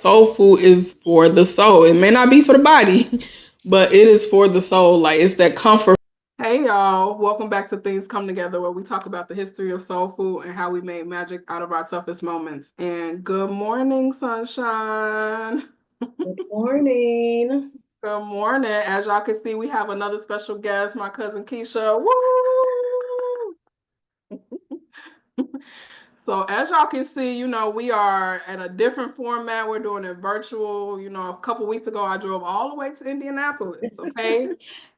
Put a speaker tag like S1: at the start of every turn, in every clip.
S1: soul food is for the soul. It may not be for the body, but it is for the soul. Like it's that comfort. Hey y'all, welcome back to Things Come Together, where we talk about the history of soul food and how we made magic out of our toughest moments. And good morning, sunshine.
S2: Good morning.
S1: Good morning. As y'all can see, we have another special guest, my cousin Kisha. Woo! So as y'all can see, we are at a different format. We're doing it virtual. A couple weeks ago, I drove all the way to Indianapolis, okay?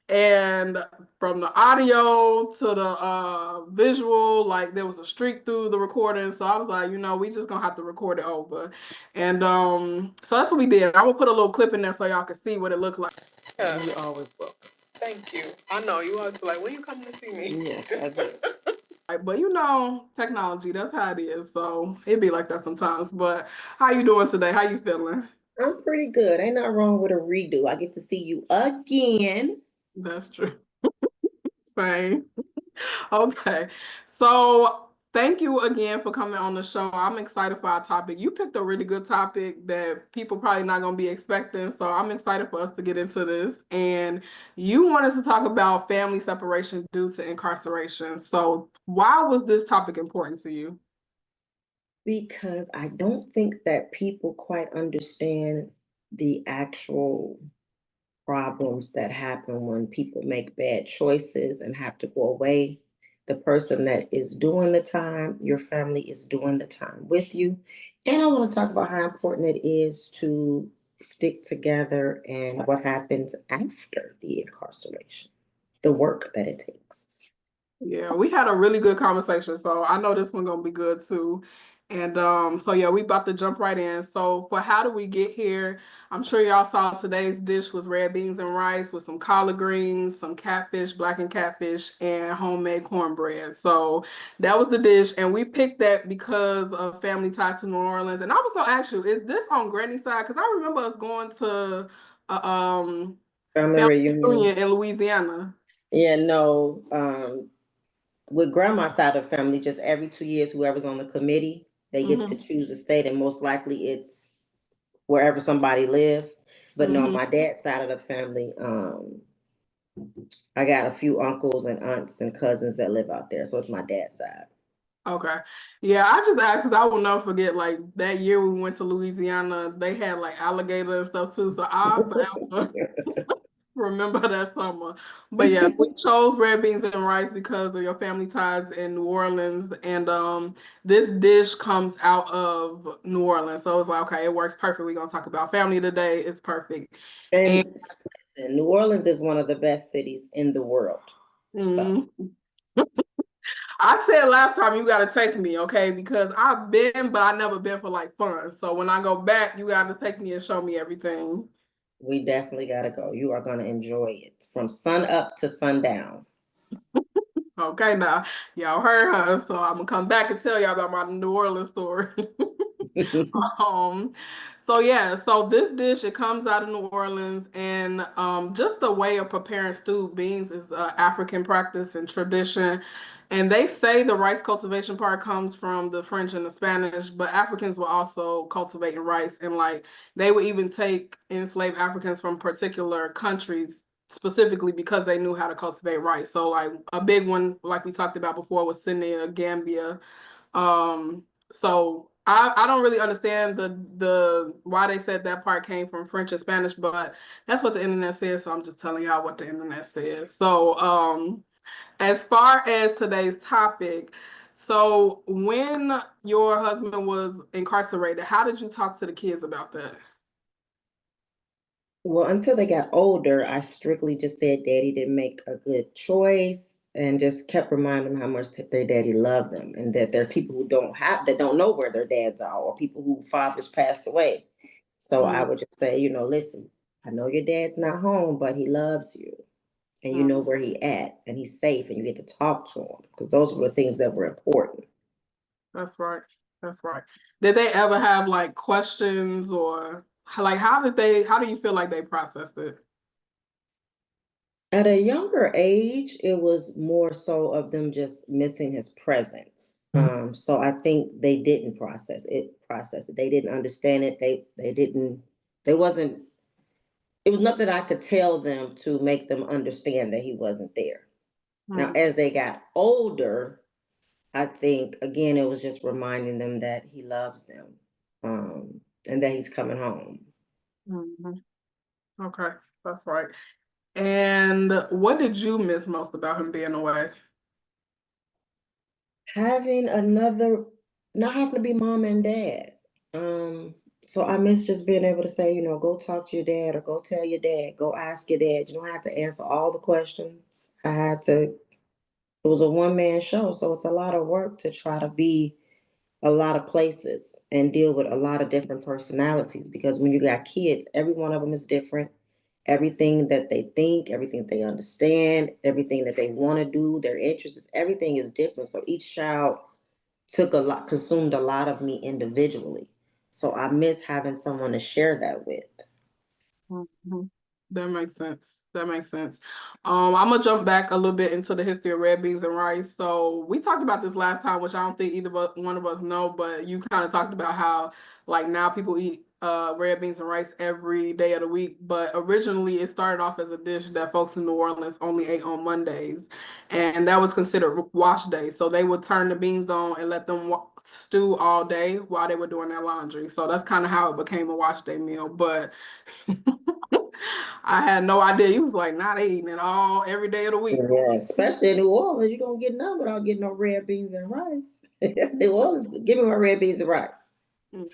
S1: And from the audio to the visual, like there was a streak through the recording. So I was like, we just gonna have to record it over. And so that's what we did. I'm gonna put a little clip in there so y'all can see what it looked like. Yeah, you always welcome. Thank you. I know you always be like, when you coming to see me? Yes, I do. But technology, that's how it is. So it'd be like that sometimes. But how you doing today? How you feeling?
S2: I'm pretty good. Ain't nothing wrong with a redo. I get to see you again.
S1: That's true. Same. Okay. So thank you again for coming on the show. I'm excited for our topic. You picked a really good topic that people probably not going to be expecting. So I'm excited for us to get into this. And you wanted to talk about family separation due to incarceration. So why was this topic important to you?
S2: Because I don't think that people quite understand the actual problems that happen when people make bad choices and have to go away. The person that is doing the time, your family is doing the time with you. And I want to talk about how important it is to stick together and what happens after the incarceration, the work that it takes.
S1: Yeah, we had a really good conversation, so I know this one gonna be good too. And so yeah, we about to jump right in. So for how do we get here? I'm sure y'all saw today's dish was red beans and rice with some collard greens, some catfish, blackened catfish, and homemade cornbread. So that was the dish, and we picked that because of family ties to New Orleans. And I was gonna ask you, is this on Granny's side? Because I remember us going to a
S2: Family
S1: family
S2: reunion.
S1: reunion in Louisiana.
S2: Yeah, no. With grandma's side of the family, just every 2 years, whoever's on the committee, they get to
S1: Mm-hmm.
S2: choose a state, and most likely it's wherever somebody lives. But no, on
S1: Mm-hmm.
S2: my dad's side of the family, I got a few uncles and aunts and cousins that live out there, so it's my dad's side.
S1: Okay. Yeah, I just asked because I will never forget like that year we went to Louisiana, they had like alligator and stuff too. So I forever remember that summer. But yeah, we chose red beans and rice because of your family ties in New Orleans. And this dish comes out of New Orleans. So it's like, okay, it works perfect. We're gonna talk about family today. It's perfect. And
S2: And New Orleans is one of the best cities in the world. So
S1: mm, I said last time you gotta take me, okay? Because I've been, but I never been for like fun. So when I go back, you gotta take me and show me everything.
S2: we definitely got to go. You are going to enjoy it from sun up to sundown.
S1: Okay, now y'all heard her, so I'm gonna come back and tell y'all about my New Orleans story. um, so yeah, so this dish it comes out of New Orleans, and just the way of preparing stewed beans is African practice and tradition. And they say the rice cultivation part comes from the French and the Spanish, but Africans were also cultivating rice, and like they would even take enslaved Africans from particular countries specifically because they knew how to cultivate rice. So like a big one, like we talked about before, was Senegal, Gambia. So I don't really understand the why they said that part came from French and Spanish, but that's what the internet says. So I'm just telling y'all what the internet says. So as far as today's topic, so when your husband was incarcerated, how did you talk to the kids about that?
S2: Well, until they got older, I strictly just said daddy didn't make a good choice and just kept reminding them how much their daddy loved them and that there are people who don't know where their dads are or people who fathers passed away. So I would just say, listen, I know your dad's not home, but he loves you and you
S1: Mm-hmm.
S2: know where he at and he's safe and you get to talk to him because those were the things that were important.
S1: That's right. That's right. Did they ever have like questions or like how do you feel like they processed it?
S2: At a younger age, it was more so of them just missing his presence. So I think they didn't process it. They didn't understand it. They didn't. They wasn't. It was nothing I could tell them to make them understand that he wasn't there. Now, as they got older, I think again it was just reminding them that he loves them, and that he's coming home.
S1: Mhm. Okay, that's right. And what did you miss most about him being away?
S2: Having another, not having to be mom and dad. So I miss just being able to say, go talk to your dad or go tell your dad, go ask your dad. You don't have to answer all the questions. It was a one-man show, so it's a lot of work to try to be a lot of places and deal with a lot of different personalities, because when you got kids, every one of them is different. Everything that they think, everything they understand, everything that they want to do, their interests, everything is different. So each child consumed a lot of me individually. So I miss having someone to share that with.
S1: Mhm. That makes sense. That makes sense. I'm gonna jump back a little bit into the history of red beans and rice. So we talked about this last time, which I don't think one of us know, but you kind of talked about how like now people eat red beans and rice every day of the week. But originally it started off as a dish that folks in New Orleans only ate on Mondays, and that was considered wash day. So they would turn the beans on and let them stew all day while they were doing their laundry. So that's kind of how it became a wash day meal. But I had no idea. He was like not eating it all every day of the week.
S2: Yeah, especially in New Orleans, you don't get none without getting no red beans and rice. New Orleans, give me my red beans and rice.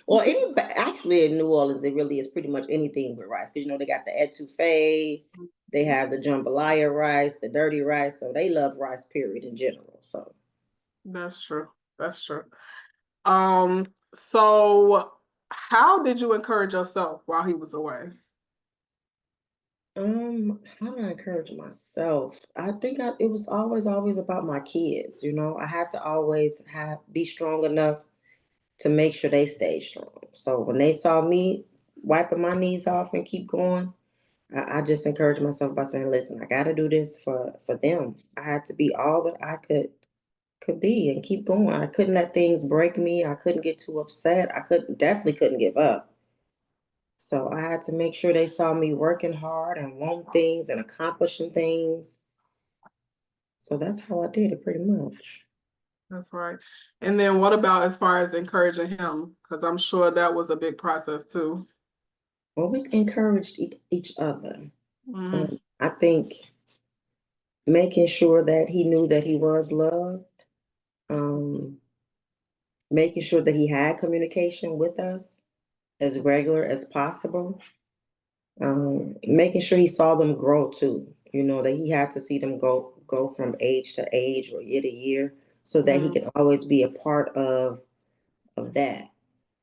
S2: Or actually in New Orleans, it really is pretty much anything with rice, because they got the etouffee, they have the jambalaya rice, the dirty rice, so they love rice. Period in general. So
S1: That's true. That's true. So how did you encourage yourself while he was away?
S2: how do I encourage myself? I think it was always about my kids. I had to always be strong enough to make sure they stay strong. So when they saw me wiping my knees off and keep going, I just encouraged myself by saying, "Listen, I got to do this for them. I had to be all that I could be and keep going. I couldn't let things break me. I couldn't get too upset. I definitely couldn't give up. So I had to make sure they saw me working hard and wanting things and accomplishing things. So that's how I did it, pretty much.
S1: That's right. And then what about as far as encouraging him? Because I'm sure that was a big process too.
S2: Well, we encouraged each other.
S1: Hmm.
S2: I think making sure that he knew that he was loved, um, making sure that he had communication with us as regular as possible, making sure he saw them grow too. That he had to see them go from age to age or year to year, so that he could always be a part of that.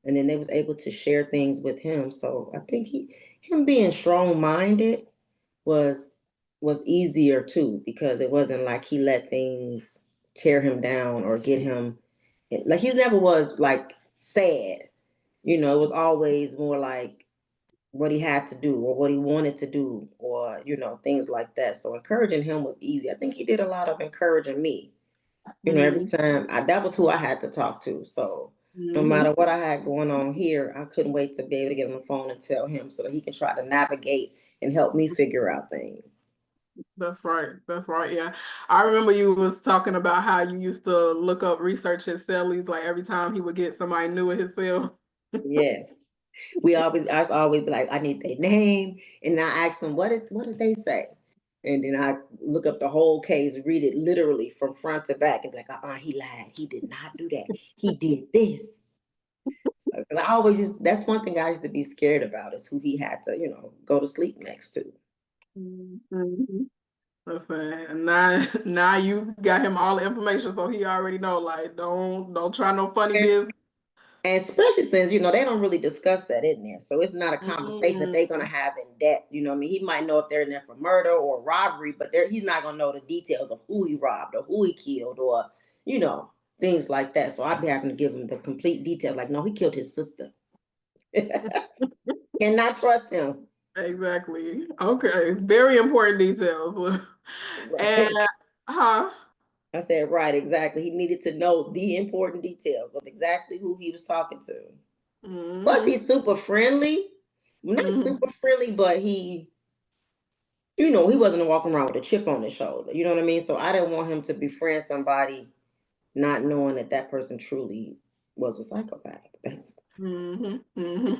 S2: And then they was able to share things with him. So I think him being strong minded was was easier too, because it wasn't like he let things tear him down or get him, like he never was like sad. It was always more like what he had to do or what he wanted to do, or things like that. So encouraging him was easy. I think he did a lot of encouraging me. Every time that was who I had to talk to. So no matter what I had going on here, I couldn't wait to be able to get on the phone and tell him, so that he can try to navigate and help me figure out things.
S1: That's right. That's right. Yeah. I remember you was talking about how you used to look up research his cellies like every time he would get somebody new in his cell.
S2: Yes. I was always be like, I need their name. And I ask them, what did they say? And then I look up the whole case, read it literally from front to back, and be like, he lied. He did not do that. He did this. So, 'cause I always that's one thing I used to be scared about, is who he had to, go to sleep next to.
S1: Mhm. Listen, now you got him all the information, so he already know. Like, don't try no funny business.
S2: And especially since, they don't really discuss that in there. So it's not a conversation that they're going to have in depth. You know what I mean? He might know if they're in there for murder or robbery, but he's not going to know the details of who he robbed or who he killed, or, things like that. So I'd be having to give him the complete details. Like, no, he killed his sister. Cannot trust him.
S1: Exactly. Okay. Very important details. And
S2: Right.
S1: huh?
S2: I said, right, exactly. He needed to know the important details of exactly who he was talking to. Plus,
S1: Mm-hmm.
S2: he's super friendly. Well, not
S1: Mm-hmm.
S2: super friendly, but he, he wasn't walking around with a chip on his shoulder. You know what I mean? So I didn't want him to befriend somebody not knowing that that person truly was a psychopath. That's
S1: Mm-hmm. Mm-hmm.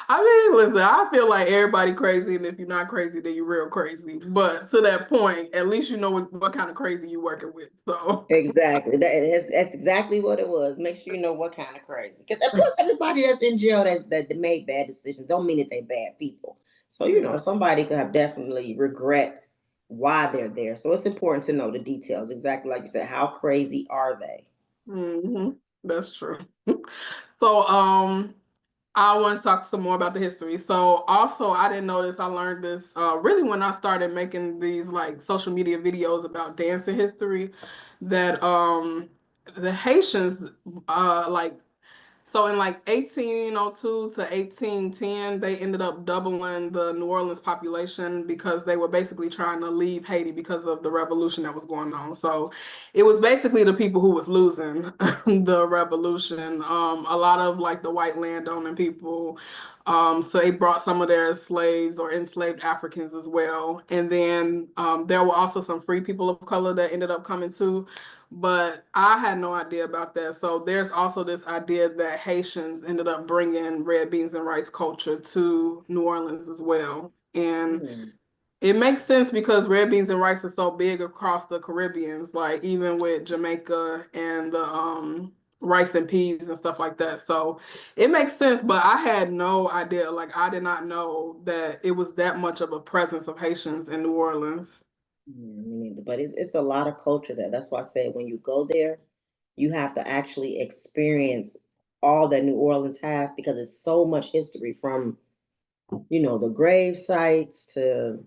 S1: I mean, listen, I feel like everybody crazy, and if you're not crazy, then you're real crazy. But to that point, at least you know what kind of crazy you're working with. So,
S2: exactly that's exactly what it was. Make sure you know what kind of crazy. Because of course, everybody that's in jail that made bad decisions don't mean that they're bad people. So somebody could have definitely regret why they're there. So it's important to know the details. Exactly like you said. How crazy are they?
S1: hmm that's true. So, I want to talk some more about the history. So also, I didn't know this. I learned this really when I started making these like social media videos about dancing history. That the Haitians like so in like 1802 to 1810, they ended up doubling the New Orleans population because they were basically trying to leave Haiti because of the revolution that was going on. So it was basically the people who was losing the revolution. A lot of like the white landowning people. So they brought some of their slaves or enslaved Africans as well. And then there were also some free people of color that ended up coming too, but I had no idea about that. So there's also this idea that Haitians ended up bringing red beans and rice culture to New Orleans as well. And
S2: Hmm.
S1: it makes sense because red beans and rice is so big across the Caribbeans, like even with Jamaica and the rice and peas and stuff like that. So it makes sense, but I had no idea. Like I did not know that it was that much of a presence of Haitians in New Orleans.
S2: Yeah, me neither. But it's a lot of culture there. That's why I say when you go there, you have to actually experience all that New Orleans has because it's so much history from the grave sites to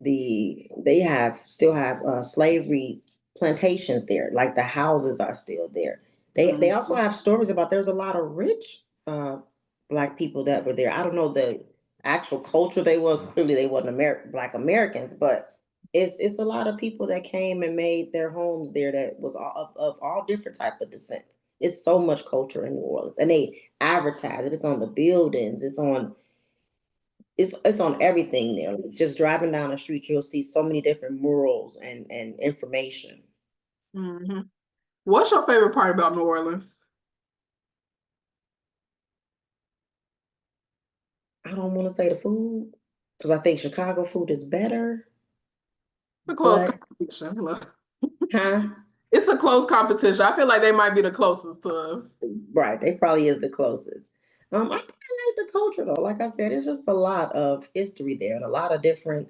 S2: they have still have slavery plantations there, like the houses are still there. They also
S1: Mhm.
S2: have stories about there's a lot of rich black people that were there. I don't know the actual culture they were. Clearly they wasn't black Americans, but it's a lot of people that came and made their homes there that was of all different type of descents. It's so much culture in New Orleans, and they advertise it. It's on the buildings. It's on everything there. Like, just driving down the street, you'll see so many different murals and information.
S1: hmm What's your favorite part about New Orleans?
S2: I don't want to say the food because I think Chicago food is better,
S1: A close
S2: but
S1: competition. Look.
S2: huh?
S1: It's a close competition. I feel like they might be the closest to us.
S2: Right, they probably is the closest. I think I like the culture though. Like I said, it's just a lot of history there and a lot of different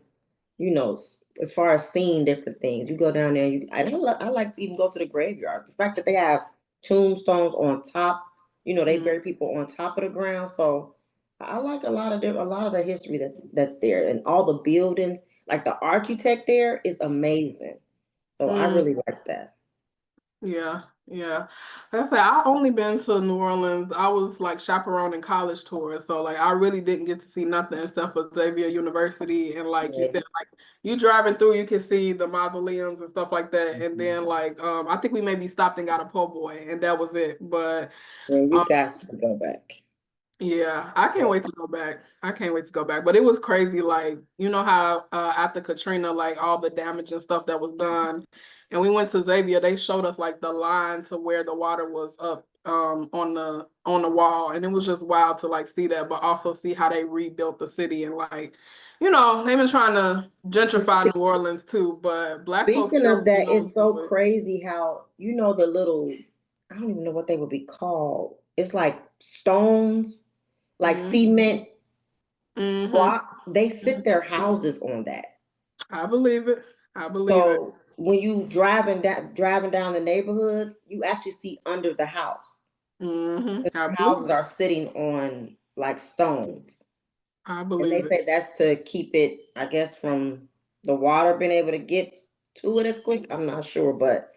S2: as far as seeing different things. You go down there, I like to even go to the graveyards. The fact that they have tombstones on top, they
S1: Mm,
S2: bury people on top of the ground. So I like a lot of the history that's there and all the buildings. Like the architect there is amazing. So I
S1: mm,
S2: really like that.
S1: yeah, yeah. Like I said, I only been to New Orleans. I was like chaperoning college tours, so like I really didn't get to see nothing except for Xavier University. And like you
S2: Yeah.
S1: said, like you driving through, you can see the mausoleums and stuff like that. And
S2: Mhm.
S1: then like I think we maybe stopped and got a po' boy, and that was it. But
S2: Yeah, you
S1: um,
S2: got to go back.
S1: yeah, I can't wait to go back. I can't wait to go back. But it was crazy. Like, you know how after Katrina, like all the damage and stuff that was done. And we went to Xavier, they showed us like the line to where the water was up on the wall. And it was just wild to like see that, but also see how they rebuilt the city and like, they've been trying to gentrify New Orleans too, but black folks
S2: Speaking
S1: still
S2: of that,
S1: know
S2: it's so
S1: do it.
S2: crazy how the little I don't even know what they would be called. It's like stones, like
S1: Mm-hmm.
S2: cement
S1: Mm-hmm.
S2: blocks. They sit their houses on that.
S1: I believe it. I believe it.
S2: So when you driving down the neighborhoods, you actually see under the house.
S1: I believe
S2: Houses
S1: it.
S2: are sitting on like stones.
S1: I
S2: And they
S1: believe it.
S2: say that's to keep it, I guess, from the water being able to get to it as quick. I'm not sure, but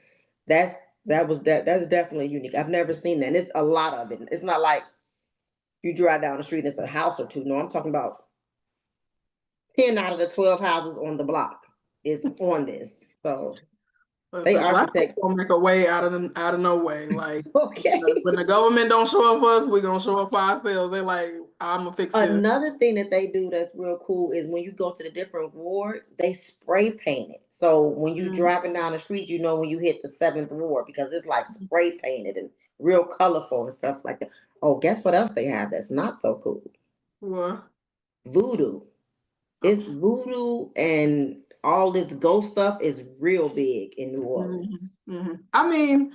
S2: that's that's definitely unique. I've never seen that. And it's a lot of it. It's not like you drive down the street and it's a house or two. No, I'm talking about 10 out of the 12 houses on the block is on this. So They
S1: Listen, black
S2: architect.
S1: people make a way out of no way. Like
S2: Okay.
S1: when the government don't show up for us, we gonna show up for ourselves. They're like, I'm gonna fix this.
S2: Another thing that they do that's real cool is when you go to the different wards, they spray paint it. So when you
S1: Mm,
S2: driving down the street, you know when you hit the seventh ward because it's like spray painted and real colorful and stuff like that. Oh, guess what else they have that's not so cool?
S1: well,
S2: Voodoo. It's
S1: oh,
S2: voodoo and all this ghost stuff is real big in New Orleans.
S1: I mean,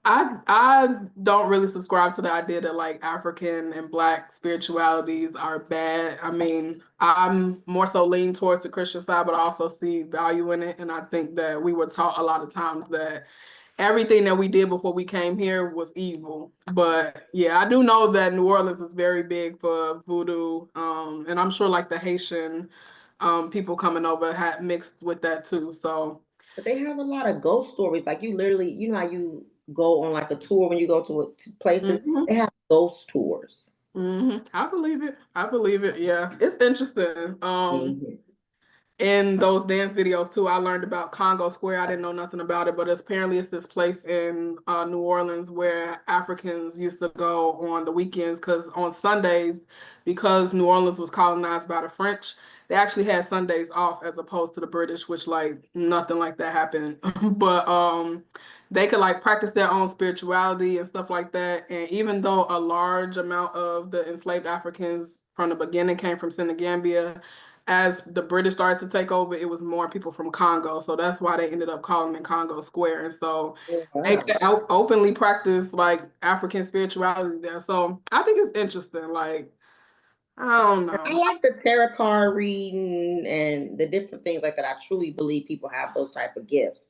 S1: I don't really subscribe to the idea that like African and Black spiritualities are bad. I mean, I'm more so lean towards the Christian side, but I also see value in it. And I think that we were taught a lot of times that everything that we did before we came here was evil. But yeah, I do know that New Orleans is very big for voodoo. And I'm sure like the Haitian people coming over had mixed with that too. So
S2: But they have a lot of ghost stories. Like you literally, you know how you go on like a tour when you go to places,
S1: mhm.
S2: they have ghost tours.
S1: I believe it. I believe it. Yeah, it's interesting.
S2: Mhm.
S1: In those dance videos too, I learned about Congo Square. I didn't know nothing about it, but apparently it's this place in New Orleans where Africans used to go on the weekends because on Sundays, because New Orleans was colonized by the French, they actually had Sundays off as opposed to the British, which like nothing like that happened. But they could like practice their own spirituality and stuff like that. And even though a large amount of the enslaved Africans from the beginning came from Senegambia, as the British started to take over, it was more people from Congo. So that's why they ended up calling it Congo Square. And so
S2: Oh,
S1: they
S2: wow.
S1: could openly practice like African spirituality there. So I think it's interesting. Like, I don't
S2: I
S1: know.
S2: like the tarot card reading and the different things like that. I truly believe people have those type of gifts.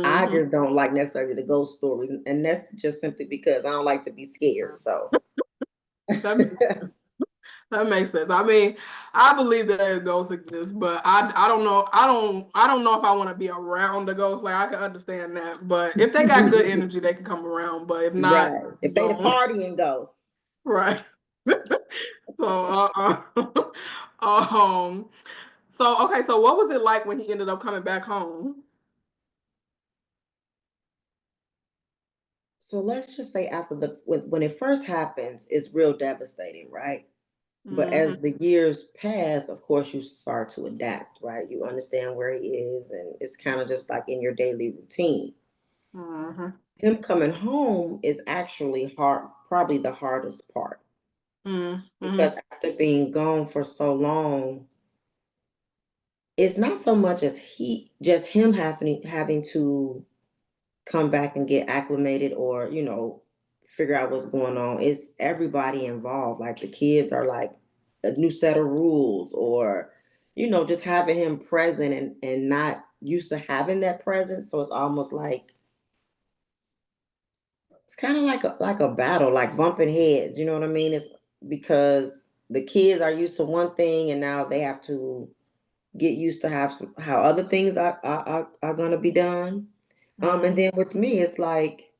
S2: I
S1: Hmm
S2: just don't like necessarily the ghost stories, and that's just simply because I don't like to be scared. So
S1: That makes that makes sense. I mean, I believe that ghosts exist, but I don't know. I don't know if I want to be around the ghosts. Like I can understand that, but if they got good energy, they can come around. But if not,
S2: right, if they the
S1: don't.
S2: partying ghosts.
S1: Right. So, um, so okay, so what was it like when he ended up coming back home?
S2: So let's just say after when it first happens, it's real devastating, right? But
S1: Hmm
S2: as the years pass, of course, you start to adapt, right? You understand where he is, and it's kind of just like in your daily routine.
S1: hmm
S2: Him coming home is actually hard, probably the hardest part, because
S1: hmm
S2: after being gone for so long, it's not so much as just him having to come back and get acclimated or figure out what's going on. It's everybody involved. Like the kids are like a new set of rules, or just having him present and not used to having that presence. So it's almost like it's kind of like a battle, like bumping heads. You know what I mean? It's because the kids are used to one thing and now they have to get used to how other things are gonna be done. And
S1: hmm
S2: then with me, it's like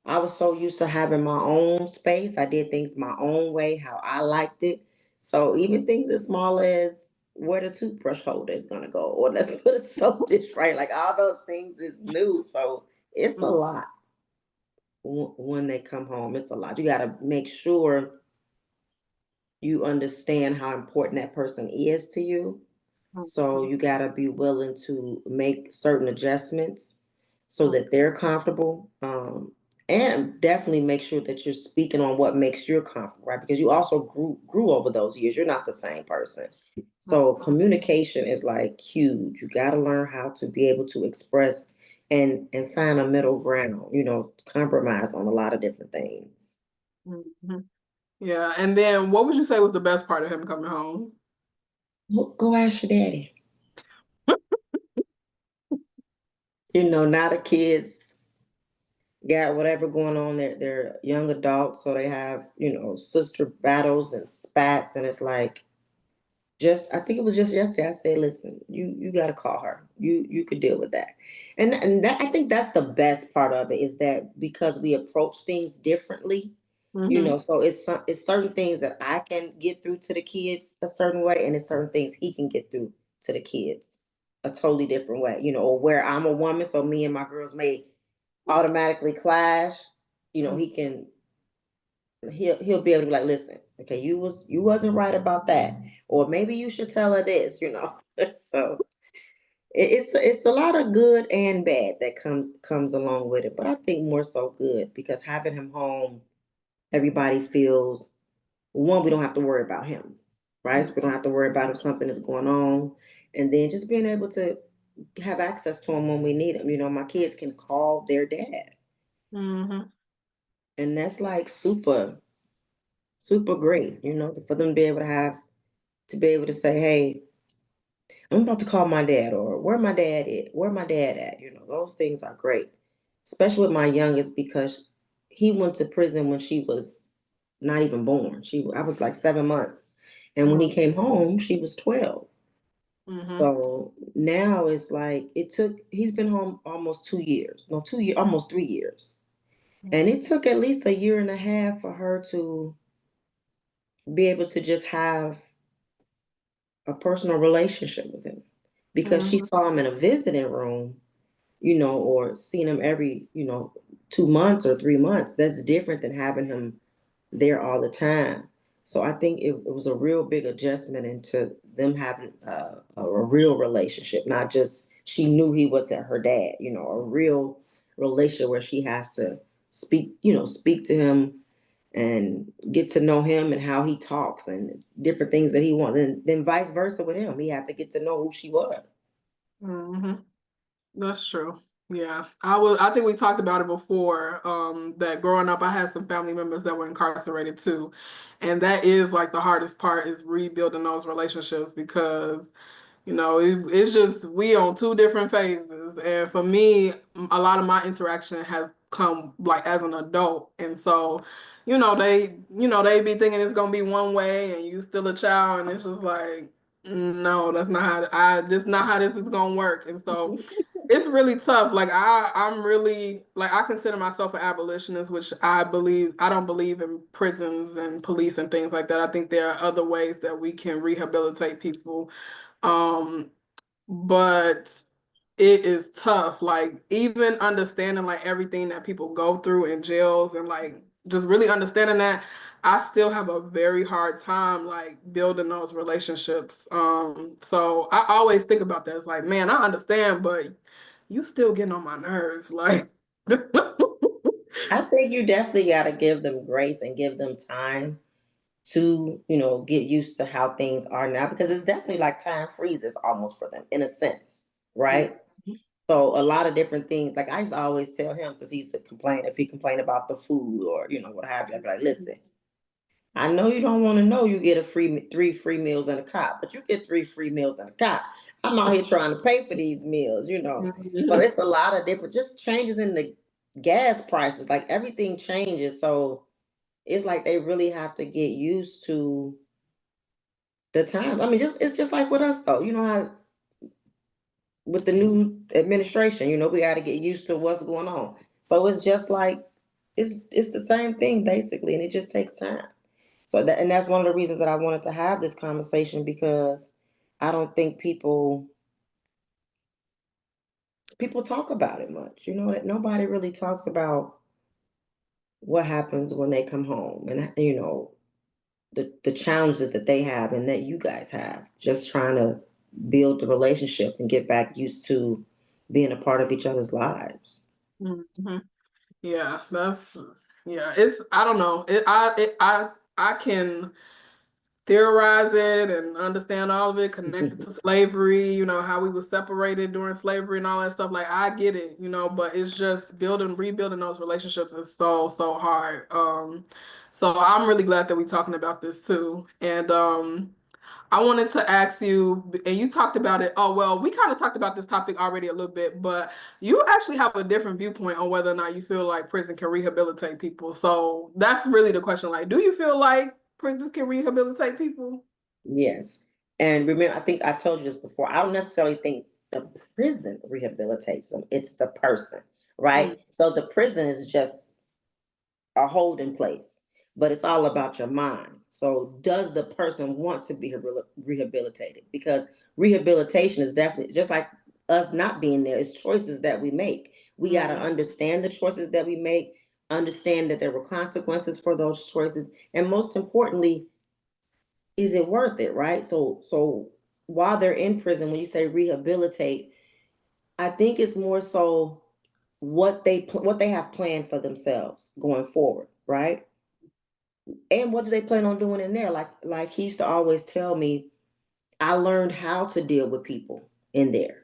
S2: I was so used to having my own space. I did things my own way, how I liked it. So even things as small as where the toothbrush holder is gonna go, or let's put a soap dish right. Like all those things is new. So it's a lot when they come home. It's a lot. You gotta make sure you understand how important that person is to you. So you got to be willing to make certain adjustments so that they're comfortable. And definitely make sure that you're speaking on what makes you comfortable, right? Because you also grew over those years. You're not the same person. So communication is like huge. You got to learn how to be able to express and find a middle ground, compromise on a lot of different things.
S1: hmm Yeah, and then what would you say was the best part of him coming home?
S2: Go ask your daddy. Now the kids got whatever going on. They're young adults, so they have sister battles and spats, and it's like just I think it was just yesterday. I said, listen, you got to call her. You could deal with that, and that I think that's the best part of it is that because we approach things differently.
S1: Hmm
S2: So it's certain things that I can get through to the kids a certain way, and it's certain things he can get through to the kids. a totally different way, or where I'm a woman, so me and my girls may automatically clash, he'll be able to be like, listen, okay, you wasn't right about that, or maybe you should tell her this. So it's a lot of good and bad that comes along with it, but I think more so good, because having him home, everybody feels, one, we don't have to worry about him, right? So we don't have to worry about if something is going on, and then just being able to have access to him when we need him. My kids can call their dad,
S1: Mm-hmm.
S2: and that's like super, super great, for them to be able to say, hey, I'm about to call my dad, or where my dad at. Those things are great, especially with my youngest, because he went to prison when she was not even born. I was like 7 months, and when he came home, she was 12.
S1: Mm-hmm.
S2: So now it's like he's been home almost 2 years, no, 2 years, almost 3 years, and it took at least a year and a half for her to be able to just have a personal relationship with him, because she
S1: Mm-hmm.
S2: saw him in a visiting room, or seeing him every, 2 months or 3 months. That's different than having him there all the time. So I think it was a real big adjustment into them having a real relationship, not just she knew he wasn't her dad, a real relationship where she has to speak to him and get to know him and how he talks and different things that he wants. And then vice versa with him. He had to get to know who she was.
S1: Mm-hmm. That's true. Yeah. I think we talked about it before. That growing up I had some family members that were incarcerated too. And that is like the hardest part, is rebuilding those relationships, because it's just we on two different phases. And for me, a lot of my interaction has come like as an adult. And so, they be thinking it's gonna be one way and you still a child, and it's just like, no, that's not how this not how this is gonna work. And so it's really tough. Like I'm really like I consider myself an abolitionist, which I don't believe in prisons and police and things like that. I think there are other ways that we can rehabilitate people. Um, but it is tough. Like even understanding like everything that people go through in jails, and like just really understanding that, I still have a very hard time like building those relationships. So I always think about that. It's like, man, I understand, but you still getting on my nerves. Like
S2: I think you definitely got to give them grace and give them time to, get used to how things are now, because it's definitely like time freezes almost for them in a sense,
S1: yeah.
S2: right? So a lot of different things, like I used to always tell him, because he used to complain, if he complained about the food or, what have you, I'd be like, listen, I know you don't want to know you get three free meals in a cot, but you get 3 free meals in a cot. I'm out here trying to pay for these meals. So it's a lot of different, just changes in the gas prices, like everything changes. So it's like they really have to get used to the time. I mean, it's just like with us though. You know how with the new administration, we got to get used to what's going on. So it's just like it's the same thing basically, and it just takes time. So that's one of the reasons that I wanted to have this conversation, because I don't think people talk about it much. That nobody really talks about what happens when they come home, and the challenges that they have and that you guys have, just trying to build the relationship and get back used to being a part of each other's lives.
S1: Mm-hmm. Yeah, it's I don't know. I can theorize it and understand all of it connected to slavery, how we were separated during slavery and all that stuff. Like I get it, but it's just rebuilding those relationships is so, so hard. So I'm really glad that we're talking about this too. And I wanted to ask you, and you talked about it. Oh, well, we kind of talked about this topic already a little bit, but you actually have a different viewpoint on whether or not you feel like prison can rehabilitate people. So that's really the question. Like, do you feel like prisons can rehabilitate people?
S2: Yes. And remember, I think I told you this before. I don't necessarily think the prison rehabilitates them, it's the person,
S1: Mm,
S2: right? So the prison is just a holding place. but it's all about your mind. So does the person want to be rehabilitated? Because rehabilitation is definitely just like us not being there. It's choices that we make. We got to understand the choices that we make, understand that there were consequences for those choices, and most importantly, is it worth it, right? So while they're in prison, when you say rehabilitate, I think it's more so what they have planned for themselves going forward, right? And what do they plan on doing in there? Like he used to always tell me, I learned how to deal with people in there.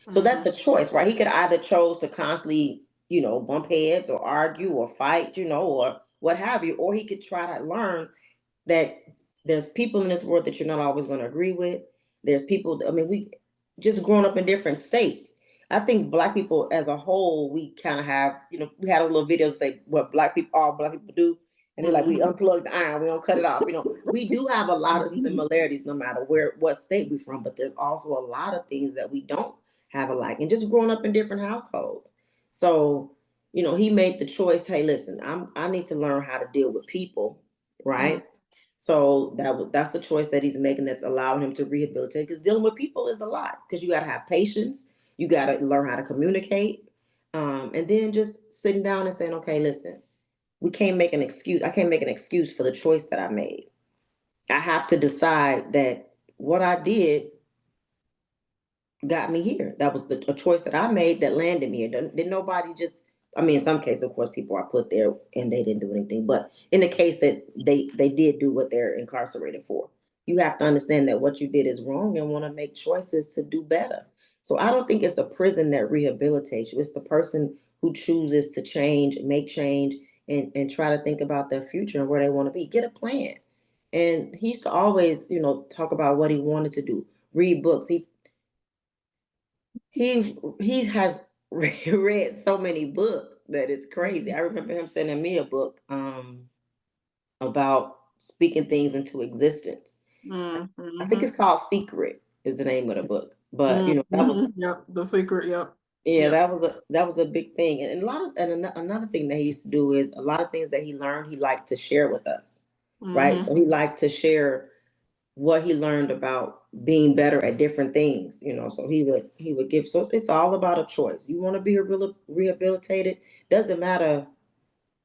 S2: So that's a choice, right? He could either chose to constantly, bump heads or argue or fight, or what have you, or he could try to learn that there's people in this world that you're not always going to agree with. There's people, I mean, we just growing up in different states. I think Black people as a whole, we kind of have, we had those little videos say what all Black people do. And they're like, we unplug the iron, we don't cut it off. We do have a lot of similarities no matter what state we're from, but there's also a lot of things that we don't have alike. And just growing up in different households. So, he made the choice, hey, listen, I need to learn how to deal with people, right? So that's the choice that he's making that's allowing him to rehabilitate, because dealing with people is a lot, because you got to have patience, you got to learn how to communicate, and then just sitting down and saying, okay, listen, we can't make an excuse. I can't make an excuse for the choice that I made. I have to decide that what I did got me here. That was a choice that I made that landed me here. Didn't nobody just, I mean, in some cases, of course, people are put there and they didn't do anything. But in the case that they did do what they're incarcerated for, you have to understand that what you did is wrong and want to make choices to do better. So I don't think it's a prison that rehabilitates you. It's the person who chooses to change, make change, and try to think about their future and where they want to be. Get a plan. And he used to always, talk about what he wanted to do. Read books. He has read so many books that it's crazy. I remember him sending me a book about speaking things into existence. I think it's called Secret is the name of the book. But that was
S1: Yep, The Secret. Yep.
S2: yeah,
S1: Yep.
S2: that was a big thing. And a lot of another thing that he used to do is a lot of things that he learned, he liked to share with us. Right. So he liked to share what he learned about being better at different things, so he would give. So it's all about a choice. You want to be rehabilitated, doesn't matter,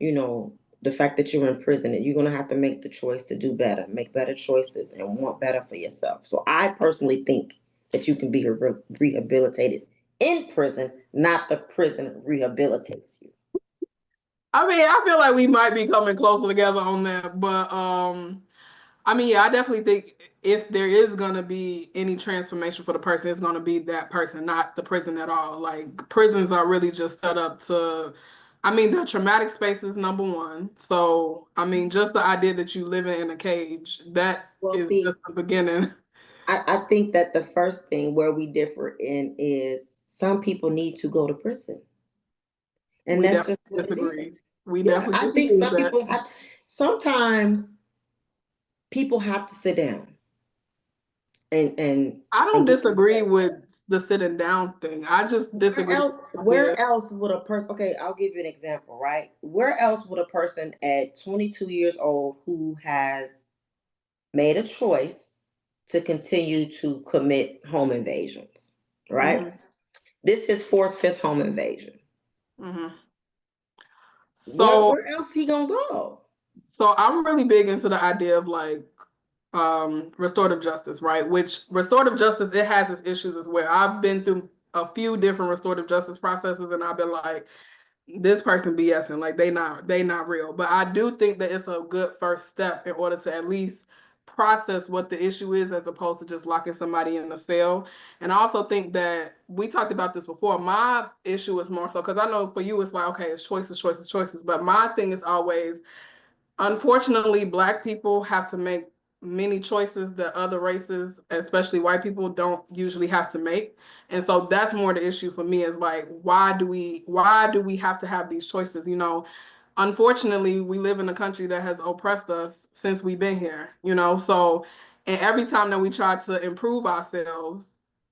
S2: the fact that you're in prison, and you're going to have to make the choice to do better, make better choices, and want better for yourself. So I personally think that you can be rehabilitated in prison, not the prison rehabilitates you.
S1: I mean, I feel like we might be coming closer together on that, but I mean, yeah, I definitely think if there is gonna be any transformation for the person, it's gonna be that person, not the prison at all. Like prisons are really just set up to, I mean, the traumatic space is number one. So, I mean, just the idea that you live in a cage, that
S2: Well,
S1: is
S2: see,
S1: just the beginning.
S2: I think that the first thing where we differ in is some people need to go to prison. And
S1: We
S2: that's
S1: definitely
S2: just what it is.
S1: disagree. We
S2: Yeah,
S1: definitely
S2: I think
S1: disagree with that.
S2: sometimes people have to sit down and and
S1: I don't
S2: and get
S1: disagree with the sitting down thing. I just disagree with the
S2: where
S1: idea.
S2: else would a person, okay, I'll give you an example, right? Where else would a person at 22 years old who has made a choice to continue to commit home invasions, right?
S1: Hmm.
S2: This is fourth, fifth home invasion.
S1: Hmm.
S2: Where
S1: So
S2: where else he gonna go?
S1: So I'm really big into the idea of like restorative justice, right? Which restorative justice, it has its issues as well. I've been through a few different restorative justice processes and I've been like, this person BSing, like they not real. But I do think that it's a good first step in order to at least process what the issue is as opposed to just locking somebody in a cell. And I also think that we talked about this before. My issue is more so because I know for you it's like, okay, it's choices, choices, choices. But my thing is always, unfortunately, Black people have to make many choices that other races, especially white people, don't usually have to make. And so that's more the issue for me is like, why do we have to have these choices? Unfortunately, we live in a country that has oppressed us since we've been here. So, and every time that we try to improve ourselves,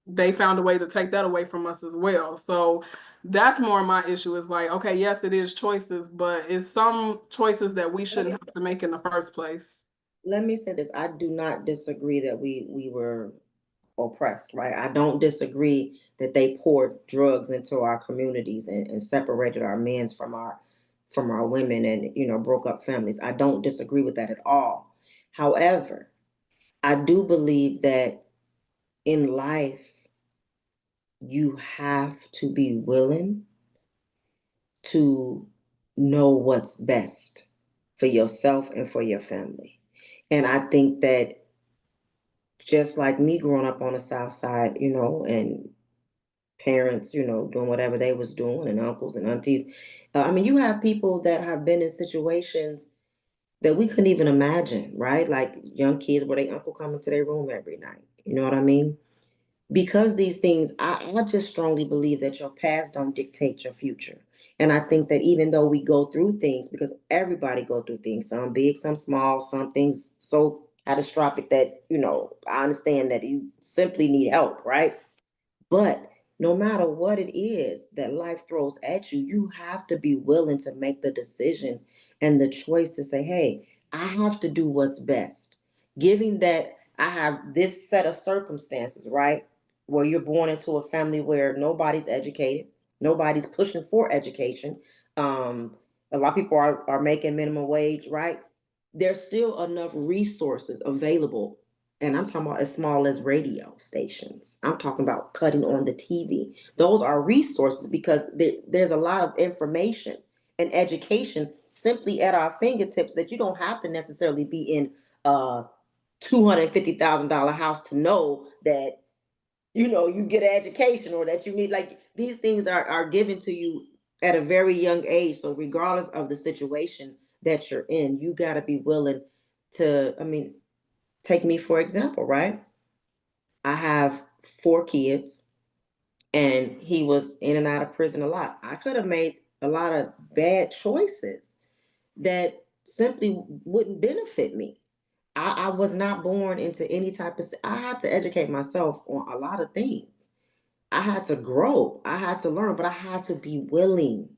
S1: they found a way to take that away from us as well. So That's more my issue is like, okay, yes, it is choices, but it's some choices that we shouldn't have to make in the first place.
S2: Let me say this. I do not disagree that we were oppressed, right? I don't disagree that they poured drugs into our communities and separated our men from our women and broke up families. I don't disagree with that at all. However, I do believe that in life you have to be willing to know what's best for yourself and for your family. And I think that just like me growing up on the South Side, and parents, doing whatever they was doing, and uncles and aunties. I mean, you have people that have been in situations that we couldn't even imagine, right? Like young kids where their uncle coming to their room every night. You know what I mean? Because these things, I just strongly believe that your past don't dictate your future. And I think that even though we go through things, because everybody go through things, some big, some small, some things so catastrophic that, I understand that you simply need help, right? But no matter what it is that life throws at you, you have to be willing to make the decision and the choice to say, hey, I have to do what's best. Given that I have this set of circumstances, right? Where you're born into a family where nobody's educated, nobody's pushing for education. Um, a lot of people are making minimum wage, right? There's still enough resources available, and I'm talking about as small as radio stations. I'm talking about cutting on the TV. Those are resources because there's a lot of information and education simply at our fingertips that you don't have to necessarily be in a $250,000 house to know that you get an education, or that you need, like, these things are given to you at a very young age. So regardless of the situation that you're in, you got to be willing to, I mean, take me for example, right? I have 4 kids, and he was in and out of prison a lot. I could have made a lot of bad choices that simply wouldn't benefit me. I was not born into any type of, I had to educate myself on a lot of things. I had to grow, I had to learn, but I had to be willing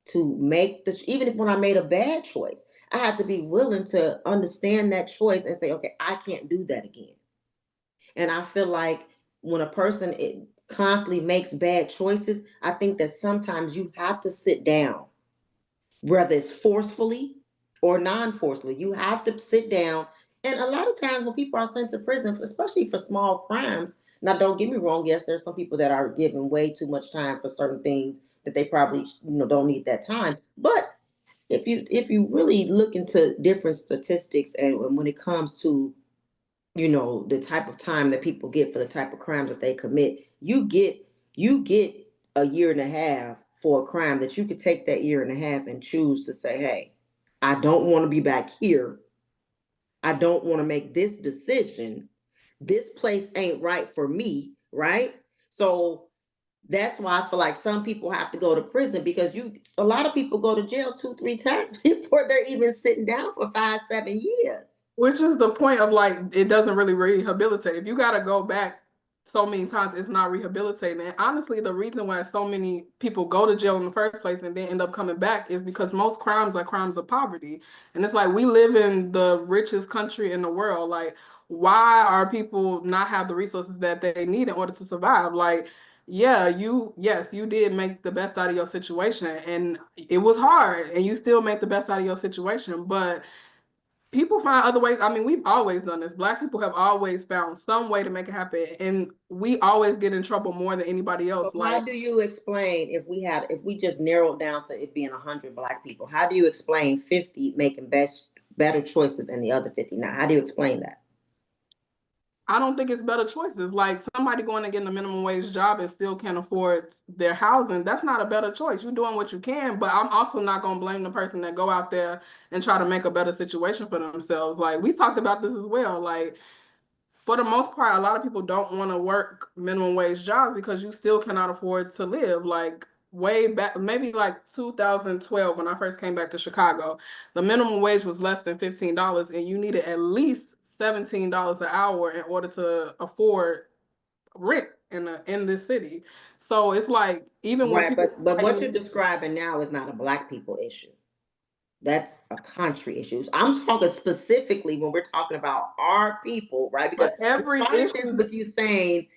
S2: to make the, even if when I made a bad choice, I had to be willing to understand that choice and say, okay, I can't do that again. And I feel like when a person constantly makes bad choices, I think that sometimes you have to sit down, whether it's forcefully or non-forcefully. You have to sit down. And a lot of times when people are sent to prison, especially for small crimes, now don't get me wrong, yes, there's some people that are given way too much time for certain things that they probably don't need that time. But if you really look into different statistics, and when it comes to the type of time that people get for the type of crimes that they commit, you get a year and a half for a crime that you could take that year and a half and choose to say, hey, I don't want to be back here. I don't want to make this decision. This place ain't right for me, right? So that's why I feel like some people have to go to prison, because a lot of people go to jail 2, 3 times before they're even sitting down for 5, 7 years.
S1: Which is the point of, like, it doesn't really rehabilitate. If you got to go back so many times, it's not rehabilitating. And honestly, the reason why so many people go to jail in the first place and then end up coming back is because most crimes are crimes of poverty. And it's like, we live in the richest country in the world. Like, why are people not have the resources that they need in order to survive? Like, yeah, yes, you did make the best out of your situation, and it was hard, and you still make the best out of your situation, but people find other ways. I mean, we've always done this. Black people have always found some way to make it happen, and we always get in trouble more than anybody else.
S2: So how
S1: Like,
S2: do you explain, if we just narrowed down to it being 100 Black people, how do you explain 50 making better choices than the other 50 not? How do you explain that?
S1: I don't think it's better choices. Like, somebody going and getting a minimum wage job and still can't afford their housing, that's not a better choice. You're doing what you can, but I'm also not going to blame the person that go out there and try to make a better situation for themselves. Like, we talked about this as well. Like, for the most part, a lot of people don't want to work minimum wage jobs because you still cannot afford to live. Like, way back, maybe like 2012, when I first came back to Chicago, the minimum wage was less than $15, and you needed at least $17 an hour in order to afford rent in this city. So it's like even when
S2: Right,
S1: people
S2: but what
S1: complain,
S2: you're describing now is not a black people issue. That's a country issue. I'm talking specifically when we're talking about our people, right? Because
S1: but
S2: I'm fine with you saying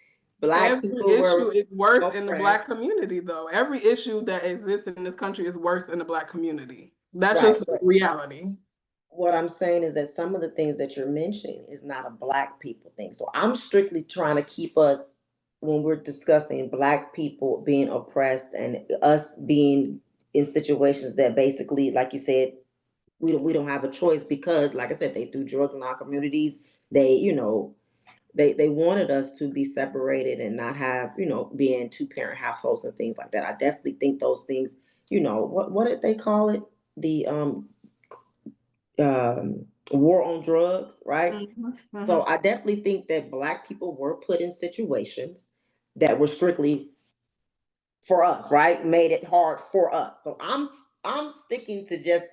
S2: black
S1: every
S2: people
S1: issue
S2: were
S1: is worse in the
S2: oppressed.
S1: black community though. Every issue that exists in this country is worse in the black community. That's
S2: Right.
S1: just reality.
S2: What I'm saying is that some of the things that you're mentioning is not a black people thing. So I'm strictly trying to keep us, when we're discussing black people being oppressed and us being in situations that basically, like you said, we don't have a choice because, like I said, they threw drugs in our communities. They, they wanted us to be separated and not have, be in two-parent households and things like that. I definitely think those things, what did they call it? The war on drugs, right? So I definitely think that black people were put in situations that were strictly for us, right? Made it hard for us. So I'm sticking to just,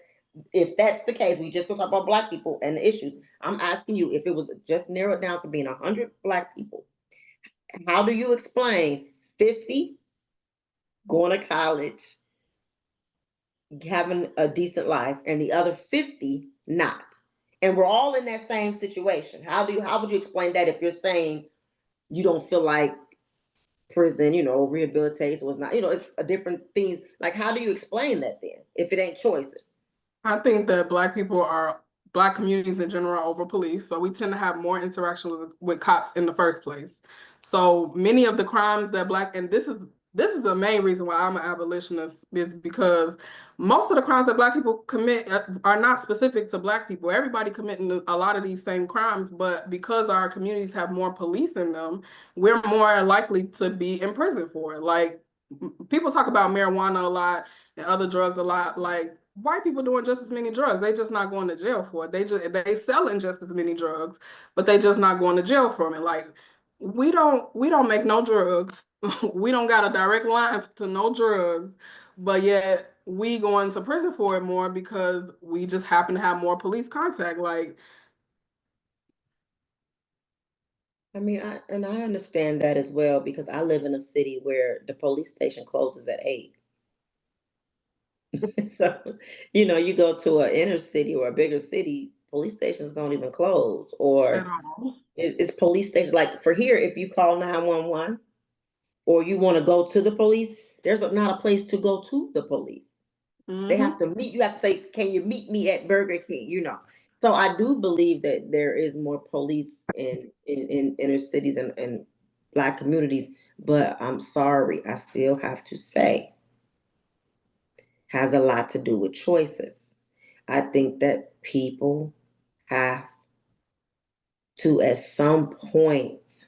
S2: if that's the case, we just gonna talk about black people and the issues. I'm asking you, if it was just narrowed down to being 100 black people, how do you explain 50 going to college, having a decent life, and the other 50 not? And we're all in that same situation. How would you explain that if you're saying you don't feel like prison, rehabilitation was not, it's a different things. Like, how do you explain that then if it ain't choices?
S1: I think that black communities in general are over police, so we tend to have more interaction with cops in the first place. So many of the crimes that and this is the main reason why I'm an abolitionist, is because most of the crimes that black people commit are not specific to black people. Everybody committing a lot of these same crimes, but because our communities have more police in them, we're more likely to be in prison for it. Like people talk about marijuana a lot and other drugs a lot. Like white people doing just as many drugs. They just not going to jail for it. They selling just as many drugs, but they just not going to jail from it. Like we don't make no drugs. We don't got a direct line to no drugs, but yet we go into prison for it more because we just happen to have more police contact. Like
S2: I mean, I understand that as well because I live in a city where the police station closes at 8. So, you go to an inner city or a bigger city, police stations don't even close,
S1: at
S2: or
S1: all.
S2: it's police stations. Like for here, if you call 911 or you want to go to the police, there's not a place to go to the police. They have
S1: Mm-hmm.
S2: to meet. You have to say, "Can you meet me at Burger King?" So I do believe that there is more police in inner cities and black communities. But I'm sorry, I still have to say, has a lot to do with choices. I think that people have to, at some point,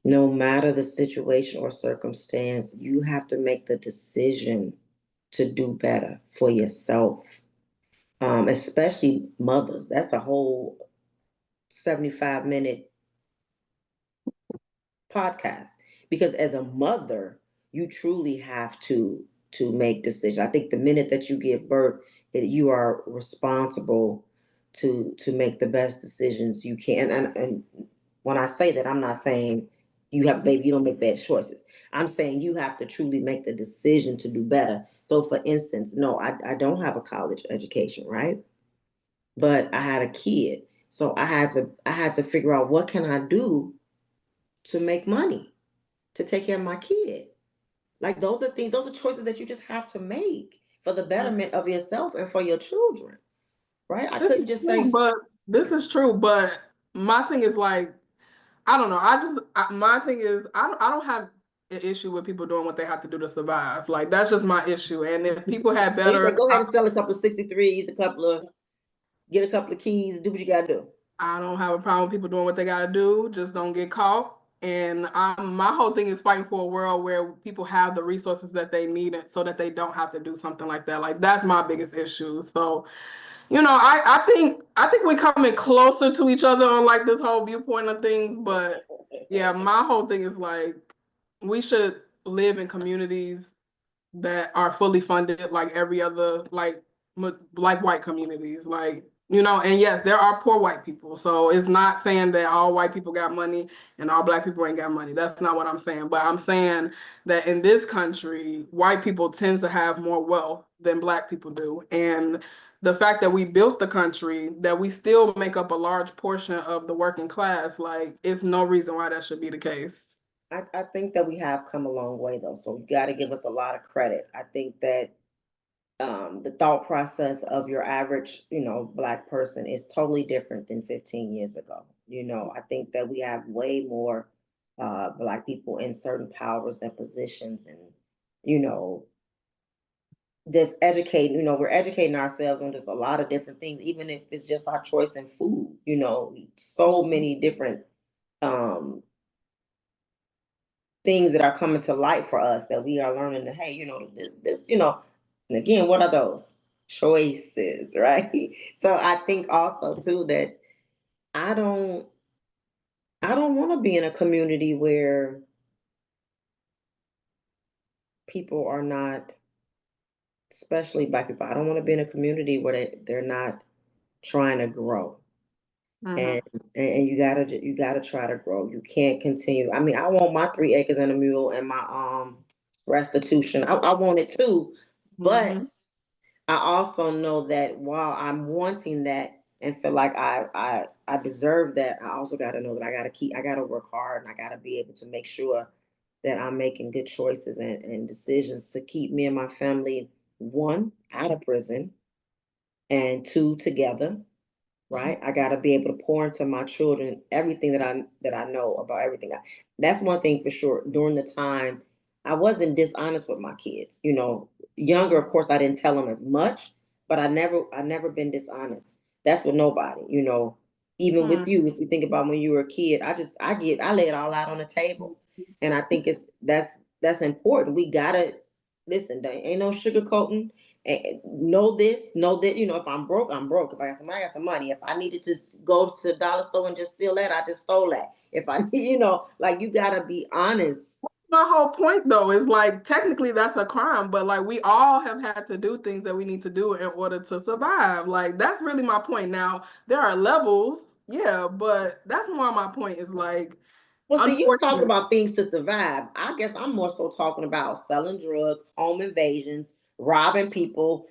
S2: no matter the situation or circumstance, you have to make the decision to do better for yourself. Especially mothers. That's a whole 75-minute podcast, because as a mother, you truly have to make decisions. I think the minute that you give birth, you are responsible to make the best decisions you can. And when I say that, I'm not saying you have a baby, you don't make bad choices. I'm saying you have to truly make the decision to do better. So for instance, no, I don't have a college education, right? But I had a kid. So I had to figure out, what can I do to make money to take care of my kid. Like, those are choices that you just have to make for the betterment of yourself and for your children. Right? I
S1: This
S2: couldn't
S1: is
S2: just
S1: true,
S2: say,
S1: but this is true, but my thing is like I don't know. My thing is I don't have an issue with people doing what they have to do to survive. Like that's just my issue. And if people had
S2: so you say
S1: better,
S2: go ahead and sell a couple of 63s, get a couple of keys, do what you gotta do.
S1: I don't have a problem with people doing what they gotta do. Just don't get caught. And my whole thing is fighting for a world where people have the resources that they need it so that they don't have to do something like that. Like that's my biggest issue. So I think we're coming closer to each other on like this whole viewpoint of things, but yeah, my whole thing is like we should live in communities that are fully funded like every other like white communities. Like You know, and yes, there are poor white people. So it's not saying that all white people got money and all black people ain't got money. That's not what I'm saying. But I'm saying that in this country, white people tend to have more wealth than black people do. And the fact that we built the country, that we still make up a large portion of the working class, like it's no reason why that should be the case.
S2: I think that we have come a long way though, so you got to give us a lot of credit. I think that the thought process of your average, black person is totally different than 15 years ago. I think that we have way more black people in certain powers and positions, and you know, just educating. We're educating ourselves on just a lot of different things, even if it's just our choice in food. So many different um things that are coming to light for us that we are learning that, hey, this, and again, what are those choices, right? So I think also too that I don't I don't want to be in a community where people are not, especially black people. I don't want to be in a community where they're not trying to grow.
S1: Mm-hmm.
S2: And you gotta try to grow. You can't continue. I mean, I want my 3 acres and a mule and my restitution. I want it too, but
S1: Mm-hmm.
S2: I also know that while I'm wanting that and feel like I deserve that, I also got to know that I got to work hard, and I got to be able to make sure that I'm making good choices and decisions to keep me and my family, one, out of prison, and two, together, right? I got to be able to pour into my children everything that I know about everything. That's one thing for sure. During the time, I wasn't dishonest with my kids. Younger, of course, I didn't tell them as much, but I never been dishonest. That's with nobody. Even with you, if you think about when you were a kid, I lay it all out on the table, and I think that's important. We gotta listen. There ain't no sugarcoating. Know this, know that, if I'm broke, I'm broke. If I got some money, I got some money. If I needed to go to the dollar store and just steal that, I just stole that. If I like, you gotta be honest.
S1: My whole point though is like technically that's a crime, but like we all have had to do things that we need to do in order to survive. Like that's really my point. Now there are levels, yeah, but that's more my point is like
S2: Well, see, you talk
S1: unfortunate.
S2: about things to survive. I guess I'm more so talking about selling drugs, home invasions, robbing people,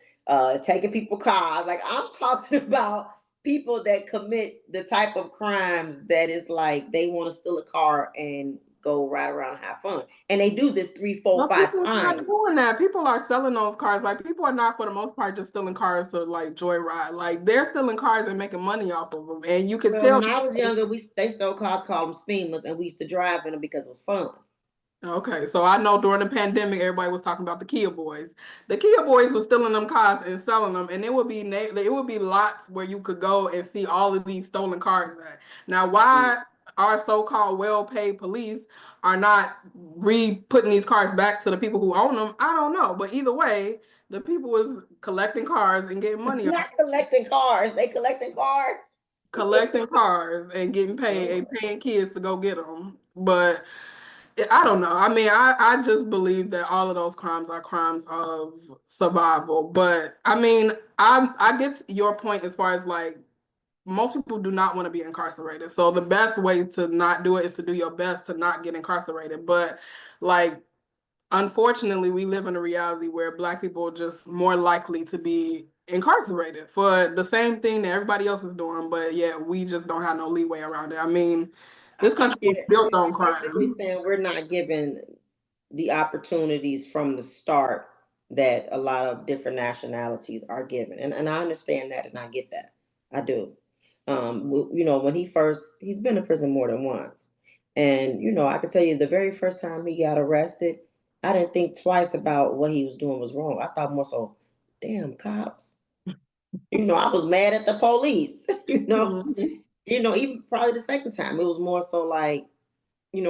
S2: taking people cars. Like, I'm talking about people that commit the type of crimes that is like they want to steal a car and go ride around and have fun. And they do this three, four,
S1: No,
S2: five
S1: people are not
S2: times.
S1: doing that. People are selling those cars. Like people are not for the most part just stealing cars to like joyride. Like they're stealing cars and making money off of them. And you can
S2: Well,
S1: tell.
S2: when I was younger, they stole cars, called them steamers, and we used to drive in them because it was fun.
S1: Okay, so I know during the pandemic, everybody was talking about the Kia boys. The Kia boys were stealing them cars and selling them, and it would be lots where you could go and see all of these stolen cars at. Now, why our so-called well-paid police are not re-putting these cars back to the people who own them, I don't know. But either way, the people was collecting cars and getting money off
S2: Not collecting cars. They collecting cars.
S1: collecting cars and getting paid
S2: Oh
S1: and
S2: my.
S1: paying kids to go get them. But I don't know. I mean, I just believe that all of those crimes are crimes of survival. But I mean, I get your point as far as like most people do not want to be incarcerated. So the best way to not do it is to do your best to not get incarcerated. But like unfortunately, we live in a reality where Black people are just more likely to be incarcerated for the same thing that everybody else is doing. But yeah, we just don't have no leeway around it. I mean, this
S2: I
S1: country
S2: get
S1: was
S2: it.
S1: built
S2: You're
S1: on
S2: basically
S1: crime.
S2: saying we're not given the opportunities from the start that a lot of different nationalities are given. And I understand that and I get that. I do. When he's been in prison more than once. And, I can tell you the very first time he got arrested, I didn't think twice about what he was doing was wrong. I thought more so, damn cops. I was mad at the police,
S1: Mhm.
S2: even probably the second time, it was more so like,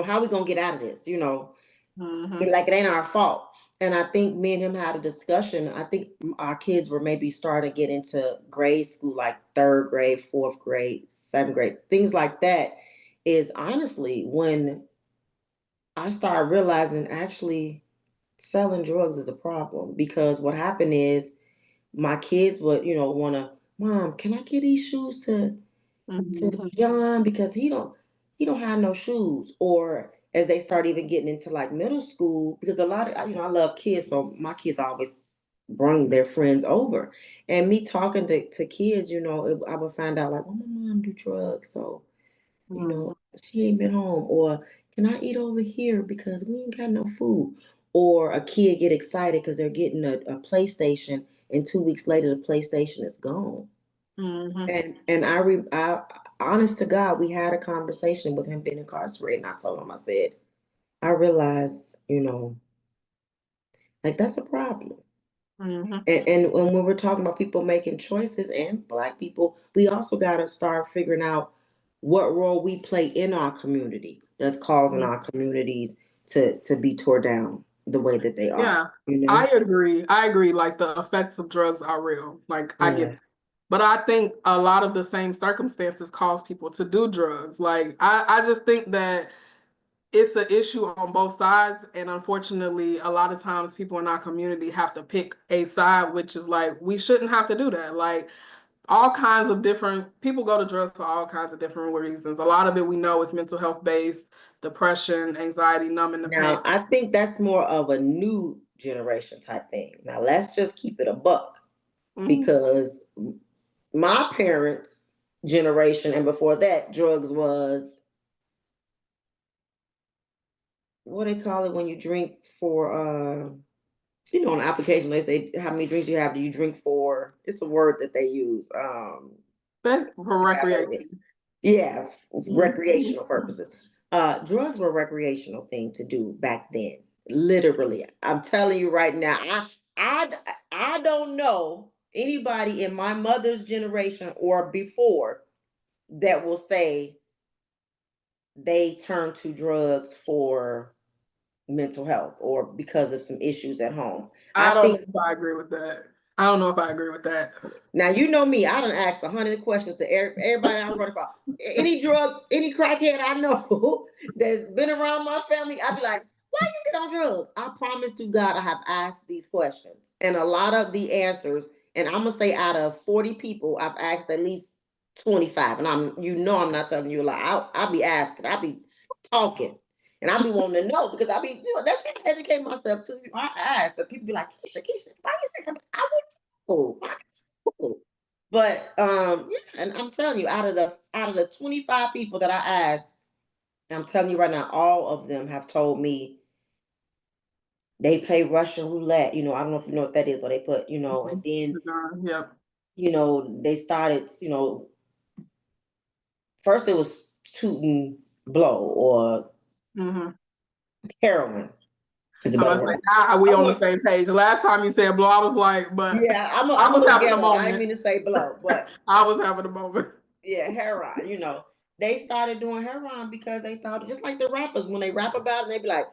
S2: how we gonna get out of this?
S1: Mhm.
S2: Like it ain't our fault. And I think me and him had a discussion. I think our kids were maybe starting to get into grade school, like third grade, fourth grade, seventh grade, things like that. Is honestly when I started realizing actually selling drugs is a problem, because what happened is my kids would, want to Mom, can I get these shoes to
S1: Mhm.
S2: John because he don't have no shoes. Or as they start even getting into like middle school, because a lot of I love kids, so my kids always bring their friends over, and me talking to kids, I would find out like, oh, my mom do drugs, so
S1: Mhm.
S2: she ain't been home, or can I eat over here because we ain't got no food, or a kid get excited because they're getting a PlayStation, and 2 weeks later the PlayStation is gone.
S1: Mhm.
S2: And I honest to God, we had a conversation with him being incarcerated, and I told him, I said, I realize, like that's a problem.
S1: Mhm.
S2: And when we're talking about people making choices and Black people, we also got to start figuring out what role we play in our community that's causing
S1: Mhm.
S2: our communities to be tore down the way that they are.
S1: Yeah, I agree. I agree. Like the effects of drugs are real. Like I get
S2: Yeah.
S1: that. But I think a lot of the same circumstances cause people to do drugs. Like I just think that it's an issue on both sides. And unfortunately, a lot of times people in our community have to pick a side, which is like, we shouldn't have to do that. Like all kinds of different people go to drugs for all kinds of different reasons. A lot of it we know is mental health based, depression, anxiety, numbing the pain.
S2: Now, I think that's more of a new generation type thing. Now, let's just keep it a buck,
S1: Mhm.
S2: because my parents' generation and before that, drugs was what they call it when you drink for on the application they say how many drinks you have, do you drink for, it's a word that they use.
S1: But for
S2: You have a,
S1: recreation.
S2: yeah,
S1: Mhm.
S2: recreational purposes. Drugs were a recreational thing to do back then. Literally, I'm telling you right now. I I don't know anybody in my mother's generation or before that will say they turn to drugs for mental health or because of some issues at home. I
S1: I don't know
S2: think
S1: if I agree with that. I don't know if I agree with that.
S2: now you know me. I done asked 100 questions to everybody I run across. Any drug, any crackhead I know that's been around my family, I'd be like, "Why you get on drugs?" I promise to God, I have asked these questions, and a lot of the answers. And I'm gonna say, out of 40 people, I've asked at least 25, and I'm not telling you a lie. I'll be asking, I'll be talking. And I be wanting to know because I be, that's how I educate myself too. I ask, and people be like, Keisha, why you say that? I wouldn't know. But yeah, and I'm telling you, out of the 25 people that I asked, I'm telling you right now, all of them have told me they play Russian roulette. I don't know if you know what that is, but they put, and then,
S1: Yep.
S2: they started, first it was shooting blow or
S1: Hmm.
S2: heroin. Is a
S1: I'm
S2: better
S1: gonna say
S2: word.
S1: now we
S2: I'm
S1: on the
S2: gonna,
S1: same page. The last time you said blow, I was like, but
S2: yeah, I'm
S1: I
S2: gonna
S1: was
S2: hook
S1: having a
S2: ghetto. I didn't
S1: moment.
S2: mean to say blow, but
S1: I was having a moment.
S2: yeah, heroin. They started doing heroin because they thought, just like the rappers, when they rap about it, they be like,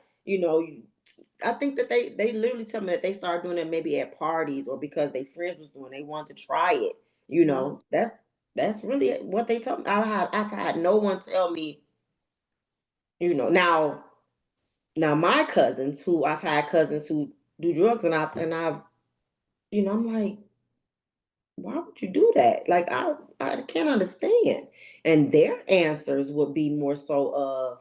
S2: I think that they literally tell me that they started doing it maybe at parties or because their friends was doing, they wanted to try it.
S1: Mhm.
S2: That's really what they told me. I've had no one tell me, now my cousins, who I've had cousins who do drugs, and I've I'm like, why would you do that? Like, I can't understand. And their answers would be more so of,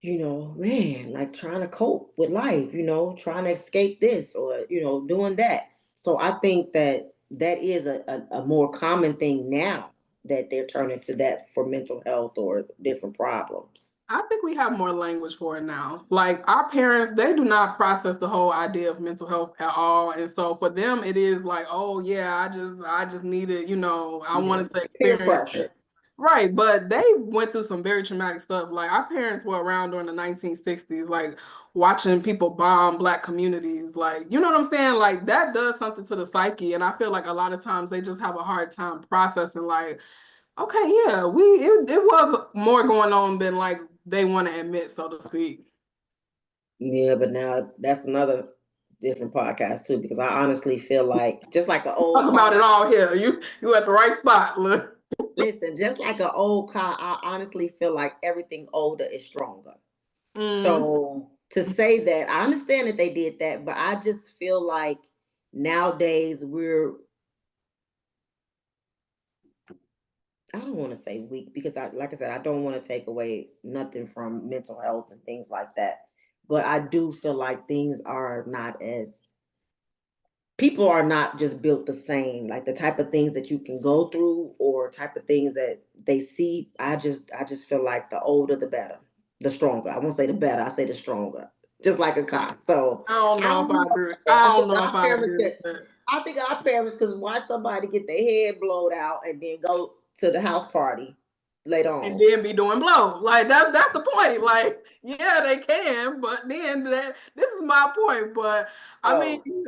S2: man, like trying to cope with life, trying to escape this or, doing that. So I think that that is a more common thing now, that they're turning to that for mental health or different problems.
S1: I think we have more language for it now. Like our parents, they do not process the whole idea of mental health at all. And so for them it is like, oh yeah, I just needed, I
S2: Yeah.
S1: wanted to
S2: Peer
S1: experience
S2: pressure.
S1: it. Right. But they went through some very traumatic stuff. Like our parents were around during the 1960s, like watching people bomb black communities. Like, you know what I'm saying? Like that does something to the psyche. And I feel like a lot of times they just have a hard time processing like, okay, yeah, it was more going on than like they want to admit, so to speak.
S2: Yeah, but now that's another different podcast too, because I honestly feel like, just like an old
S1: Talk about
S2: car.
S1: it all here. You at the right spot. Look.
S2: Listen, just like an old car, I honestly feel like everything older is stronger.
S1: Mm,
S2: So to say that, I understand that they did that, but I just feel like nowadays I don't want to say weak because like I said, I don't want to take away nothing from mental health and things like that. But I do feel like things are not as people are not just built the same. Like the type of things that you can go through or type of things that they see. I just feel like the older the better, the stronger. I won't say the better. I say the stronger. Just like a cop. So
S1: I don't
S2: I
S1: know
S2: don't
S1: if
S2: know
S1: I
S2: about
S1: agree.
S2: that.
S1: I don't know if I agree with that.
S2: I think our parents could watch somebody get their head blowed out and then go to the house party later
S1: And
S2: on.
S1: then be doing blow. Like that's the point. Like, yeah, they can, but then this is my point. But I mean,
S2: Oh,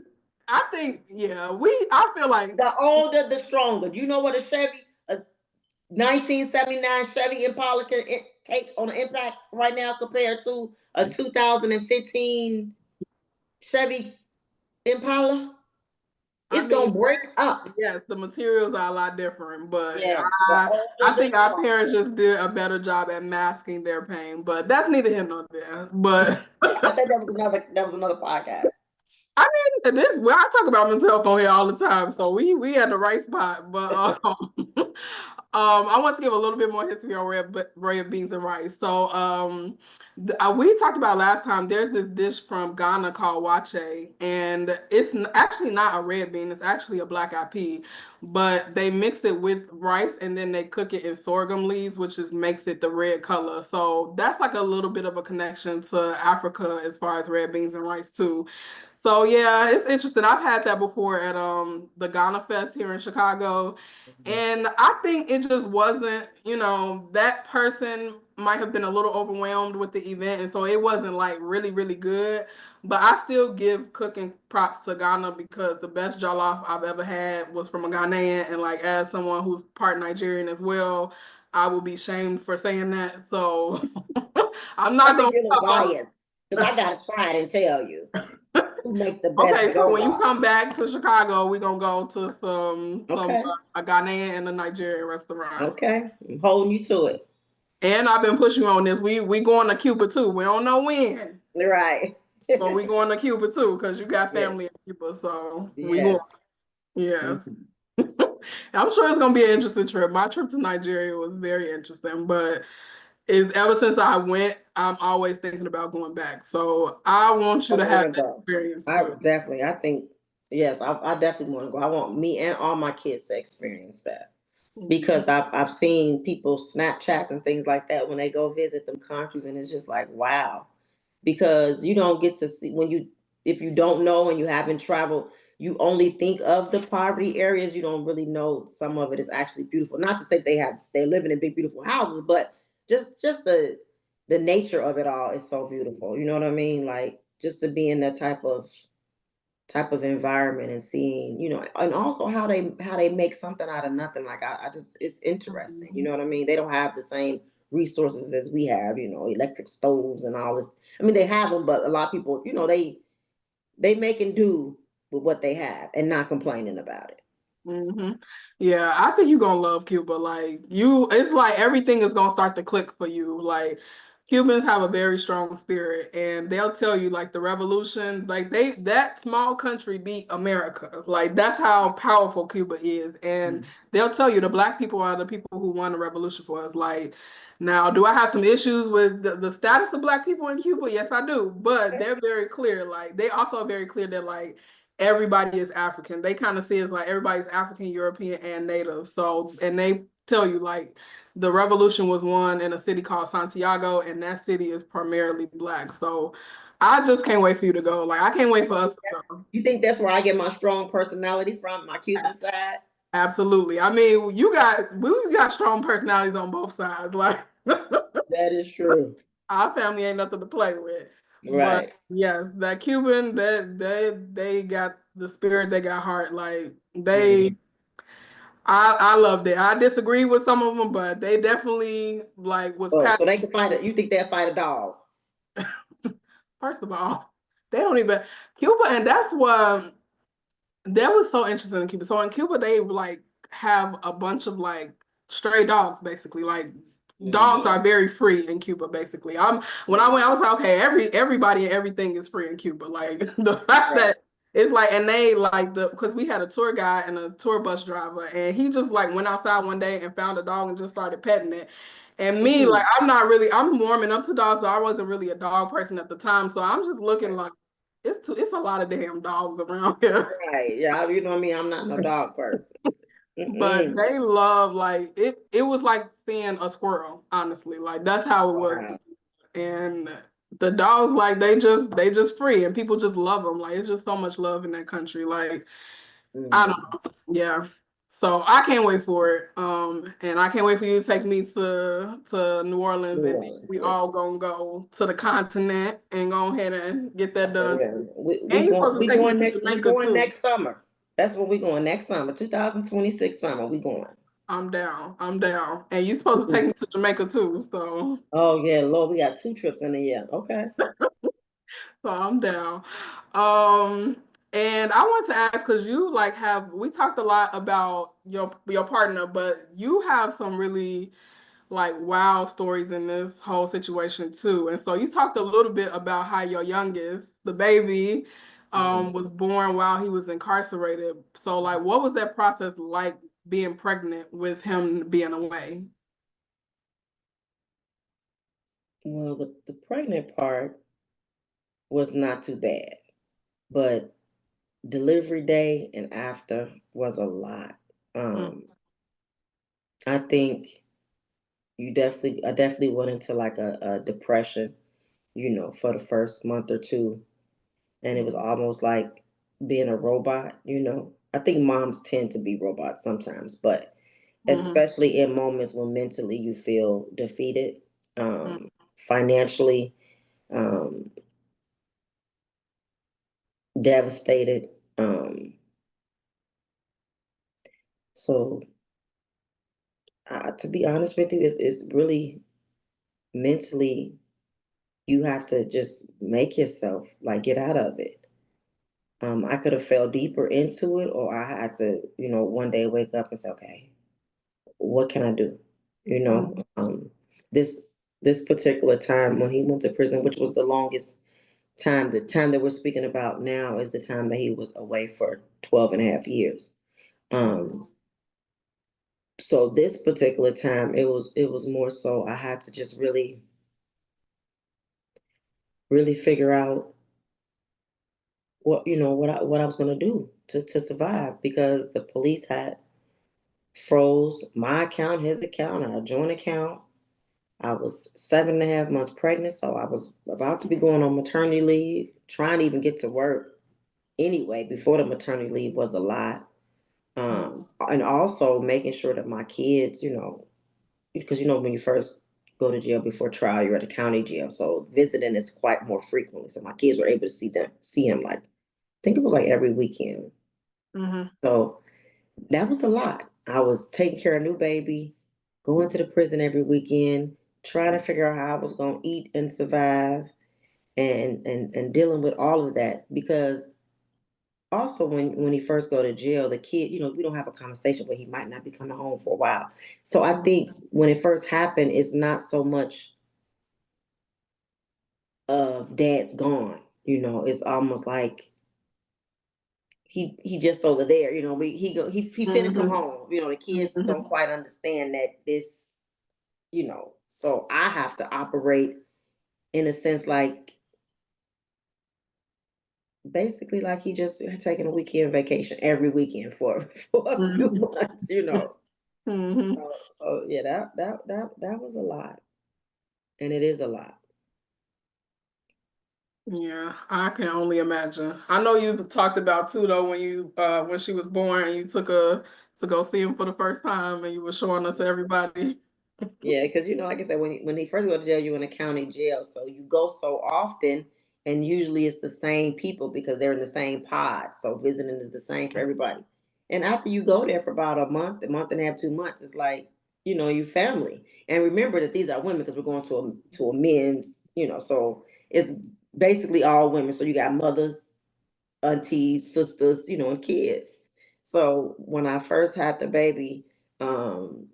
S1: I think, yeah, I feel like
S2: the older the stronger. Do you know what a 1979 Chevy Impala can take on an impact right now compared to a 2015 Chevy Impala?
S1: I
S2: It's
S1: mean,
S2: gonna break up.
S1: yes, the materials are a lot different, but
S2: Yes, the
S1: I
S2: older the
S1: think our
S2: stronger.
S1: parents just did a better job at masking their pain. But that's neither here nor there. But
S2: I said that was another podcast.
S1: I mean, I talk about mental health on here all the time, so we at the right spot. But I want to give a little bit more history on red beans and rice. So we talked about last time. There's this dish from Ghana called wache, and it's actually not a red bean. It's actually a black eyed pea, but they mix it with rice and then they cook it in sorghum leaves, which is makes it the red color. So that's like a little bit of a connection to Africa as far as red beans and rice too. So yeah, it's interesting. I've had that before at the Ghana Fest here in Chicago.
S2: Mhm.
S1: And I think it just wasn't, that person might have been a little overwhelmed with the event. And so it wasn't like really, really good. But I still give cooking props to Ghana because the best jollof I've ever had was from a Ghanaian. And like as someone who's part Nigerian as well, I will be shamed for saying that. So I'm
S2: I
S1: not
S2: think
S1: gonna
S2: you're a little biased because I gotta try it and tell you who make the best
S1: Okay, so when you
S2: jollof.
S1: come back to Chicago, we're gonna go to some
S2: Okay,
S1: a Ghanaian and a Nigerian restaurant.
S2: okay, I'm holding you to it.
S1: And I've been pushing you on this. We going to Cuba too. We don't know when,
S2: Right.
S1: but we going to Cuba too because you got
S2: Yes.
S1: family in Cuba. So we going.
S2: Yes.
S1: Yes.
S2: Mhm.
S1: I'm sure it's gonna be an interesting trip. My trip to Nigeria was very interesting, but is ever since I went, I'm always thinking about going back. So I want
S2: I
S1: you to have
S2: want to
S1: that
S2: go.
S1: experience
S2: I
S1: too.
S2: definitely. I think yes. I definitely want to go. I want me and all my kids to experience that
S1: Mhm.
S2: because I've seen people Snapchats and things like that when they go visit them countries, and it's just like wow, because you don't get to see when you if you don't know and you haven't traveled, you only think of the poverty areas. You don't really know some of it is actually beautiful. Not to say they're living in big beautiful houses, but just the nature of it all is so beautiful. You know what I mean? Like just to be in that type of environment and seeing, and also how they make something out of nothing. Like I just it's interesting. You
S1: Mhm.
S2: know what I mean? They don't have the same resources as we have, electric stoves and all this. I mean, they have them, but a lot of people, they make and do with what they have and not complaining about it.
S1: Hmm. Yeah, I think you're gonna love Cuba. Like it's like everything is gonna start to click for you. Like Cubans have a very strong spirit, and they'll tell you like the revolution, like that small country beat America. Like that's how powerful Cuba is, and
S2: Mhm.
S1: they'll tell you the black people are the people who won the revolution for us. Like now, do I have some issues with the status of black people in Cuba? Yes, I do, but they're very clear. Like they also are very clear that like everybody is African. They kind of see it's like everybody's African, European, and Native. So, and they tell you like the revolution was won in a city called Santiago, and that city is primarily black. So, I just can't wait for you to go. Like, I can't wait for us to go.
S2: You think that's where I get my strong personality from, my Cuban side?
S1: Absolutely. I mean, we got strong personalities on both sides. Like,
S2: That is true.
S1: our family ain't nothing to play with. But
S2: Right.
S1: yes, that Cuban, that they got the spirit, they got heart. Like
S2: Mhm.
S1: I loved it. I disagree with some of them, but they definitely like was
S2: Oh,
S1: past.
S2: so they can fight it. You think they'll fight a dog?
S1: First of all, they don't even Cuba, and that's what that was so interesting in Cuba. So in Cuba, they like have a bunch of like stray dogs, basically. Like dogs
S2: Mhm.
S1: are very free in Cuba, basically. When I went, I was like, okay, everybody and everything is free in Cuba. Like the fact
S2: Right.
S1: that It's like, and they like because we had a tour guide and a tour bus driver, and he just like went outside one day and found a dog and just started petting it. And me, like, I'm warming up to dogs, but I wasn't really a dog person at the time. So I'm just looking like, it's a lot of damn dogs around here.
S2: Right. Yeah, you know what I mean? I'm not no dog person.
S1: But
S2: Mm-mm.
S1: they love like it was like seeing a squirrel, honestly. Like that's how it was.
S2: Wow.
S1: And the dogs, like they just free and people just love them. Like it's just so much love in that country. Like I don't
S2: Mm.
S1: know. Yeah. So I can't wait for it. And I can't wait for you to take me to New Orleans,
S2: New
S1: and
S2: Orleans,
S1: we all
S2: yes.
S1: gonna go to the continent and go ahead and get that done.
S2: Yeah.
S1: And you're supposed to take me to
S2: We
S1: Jamaica
S2: going
S1: too.
S2: next summer. That's where we going next summer. 2026 summer. We going.
S1: I'm down. I'm down. And you're supposed to take me to Jamaica too.
S2: Oh yeah, Lord, we got 2 trips in a year. Okay.
S1: So I'm down. Um, and I want to ask because you like have we talked a lot about your partner, but you have some really like wow stories in this whole situation too. And so you talked a little bit about how your youngest, the baby,
S2: Mhm.
S1: was born while he was incarcerated. So like what was that process like being pregnant with him being away?
S2: Well, the pregnant part was not too bad, but delivery day and after was a lot.
S1: Mm,
S2: I think I definitely went into like a depression, for the first month or two. And it was almost like being a robot. I think moms tend to be robots sometimes, but
S1: mhm,
S2: especially in moments when mentally you feel defeated,
S1: mhm,
S2: financially, um, devastated. So, to be honest with you, it's really mentally, you have to just make yourself like get out of it. I could have fell deeper into it, or I had to, one day wake up and say, okay, what can I do? You know,
S1: mhm,
S2: um, this this particular time when he went to prison, which was the longest time, the time that we're speaking about now is the time that he was away for 12 and a half years.
S1: mhm,
S2: Um, so this particular time, it was more so I had to just really, really figure out what I was gonna do to survive because the police had froze my account, his account, our joint account. I was 7.5 months pregnant, so I was about to be going on maternity leave, trying to even get to work anyway before the maternity leave was a lot. And also making sure that my kids, because when you first go to jail before trial, you're at a county jail, so visiting is quite more frequently. So my kids were able to see him like I think it was like every weekend.
S1: mhm,
S2: So that was a lot. I was taking care of a new baby, going to the prison every weekend, trying to figure out how I was going to eat and survive, and dealing with all of that because also when he first go to jail, the kid, we don't have a conversation, but he might not be coming home for a while. So I
S1: mhm,
S2: think when it first happened, it's not so much of dad's gone. It's almost like he just over there. He finna come
S1: mhm,
S2: home. The kids don't
S1: mhm,
S2: quite understand that this. So I have to operate in a sense like basically like he just taking a weekend vacation every weekend for for a few
S1: mhm,
S2: months.
S1: mhm.
S2: So yeah, that was a lot, and it is a lot.
S1: Yeah, I can only imagine. I know you talked about too though when she was born and you took her to go see him for the first time and you were showing her to everybody.
S2: Yeah, because like I said, when he first go to jail, you're in a county jail, so you go so often, and usually it's the same people because they're in the same pod. So visiting is the same for everybody. And after you go there for about a month and a half, 2 months, it's like you family. And remember that these are women because we're going to a men's, so it's basically all women. So you got mothers, aunties, sisters, and kids. So when I first had the baby, um,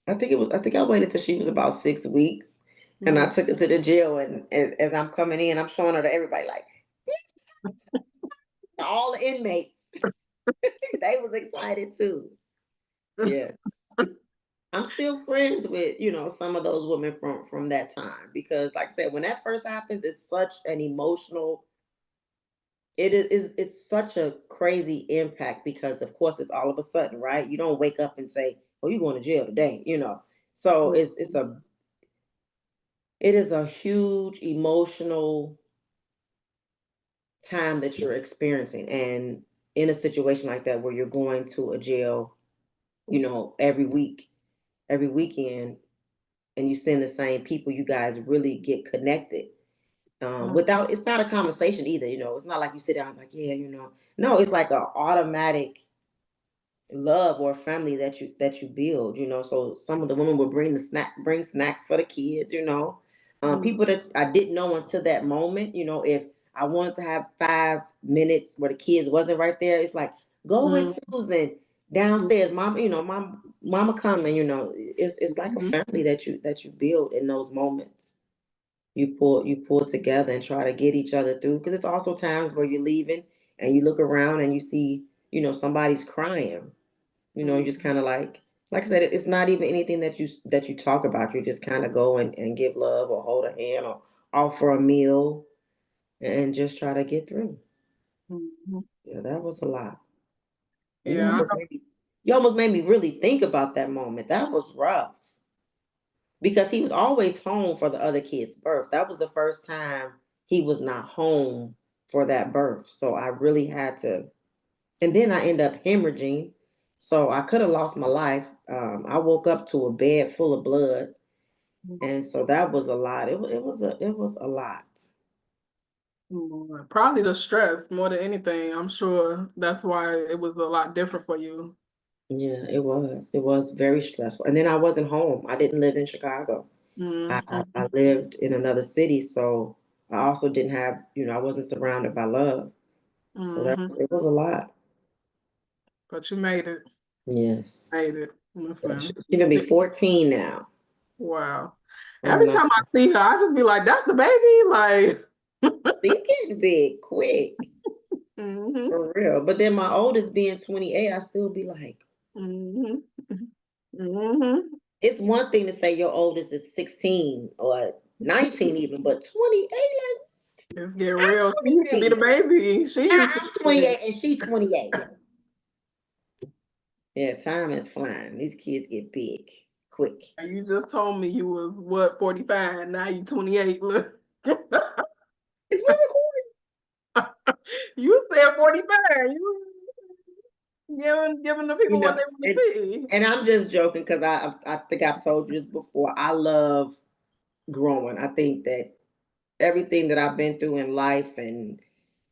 S2: I think I waited till she was about 6 weeks, and I
S1: Mhm.
S2: took her to the jail. And as I'm coming in, I'm showing her to everybody like, All the inmates. They was excited too. Yes. I'm still friends with, some of those women from that time because like I said, when that first happens, it's such an emotional, it's such a crazy impact because of course it's all of a sudden, right? You don't wake up and say, "Oh, you're going to jail today." So it is a huge emotional time that you're experiencing. And in a situation like that where you're going to a jail, every week, every weekend, and you send the same people, you guys really get connected. Without, it's not a conversation either, it's not like you sit down like, yeah, no, it's like a automatic love or family that you build. So some of the women would bring snacks for the kids. People that I didn't know until that moment. If I wanted to have 5 minutes where the kids wasn't right there, it's like, go with Susan downstairs, mom. Mama coming. It's like a family that you build in those moments. You pull together and try to get each other through, because it's also times where you're leaving and you look around and you see, somebody's crying. You just kind of like I said, it's not even anything that you talk about. You just kind of go and give love or hold a hand or offer a meal and just try to get through. Yeah, that was a lot. You
S1: Yeah.
S2: almost made me really think about that moment. That was rough because he was always home for the other kid's birth. That was the first time he was not home for that birth. So I really had to, and then I end up hemorrhaging. So I could have lost my life. I woke up to a bed full of blood, and so that was a lot. It was a lot.
S1: Probably the stress more than anything. I'm sure that's why it was a lot different for you.
S2: Yeah, it was. It was very stressful. And then I wasn't home. I didn't live in Chicago. I lived in another city, so I also didn't have, I wasn't surrounded by love. So it was a lot.
S1: But you made it.
S2: Yes.
S1: Made it. Listen.
S2: She's gonna be 14 now.
S1: Wow.
S2: I'm
S1: Every
S2: not.
S1: time I see her, I just be like, that's the baby. Like,
S2: She's getting big quick.
S1: hmm
S2: For real. But then my oldest being 28, I still be like,
S1: hmm hmm
S2: it's one thing to say your oldest is 16 or 19 even, but 28, like,
S1: It's getting real. She
S2: I'm
S1: used to be the
S2: 28.
S1: baby. She used to
S2: I'm
S1: be it.
S2: 28 and she's 28. Yeah, time is flying. These kids get big quick.
S1: You just told me you was what, 45. Now you 28. Look.
S2: Is we recording?
S1: You said 45. You giving the people what they want
S2: And,
S1: to see.
S2: and I'm just joking because I think I've told you this before. I love growing. I think that everything that I've been through in life, and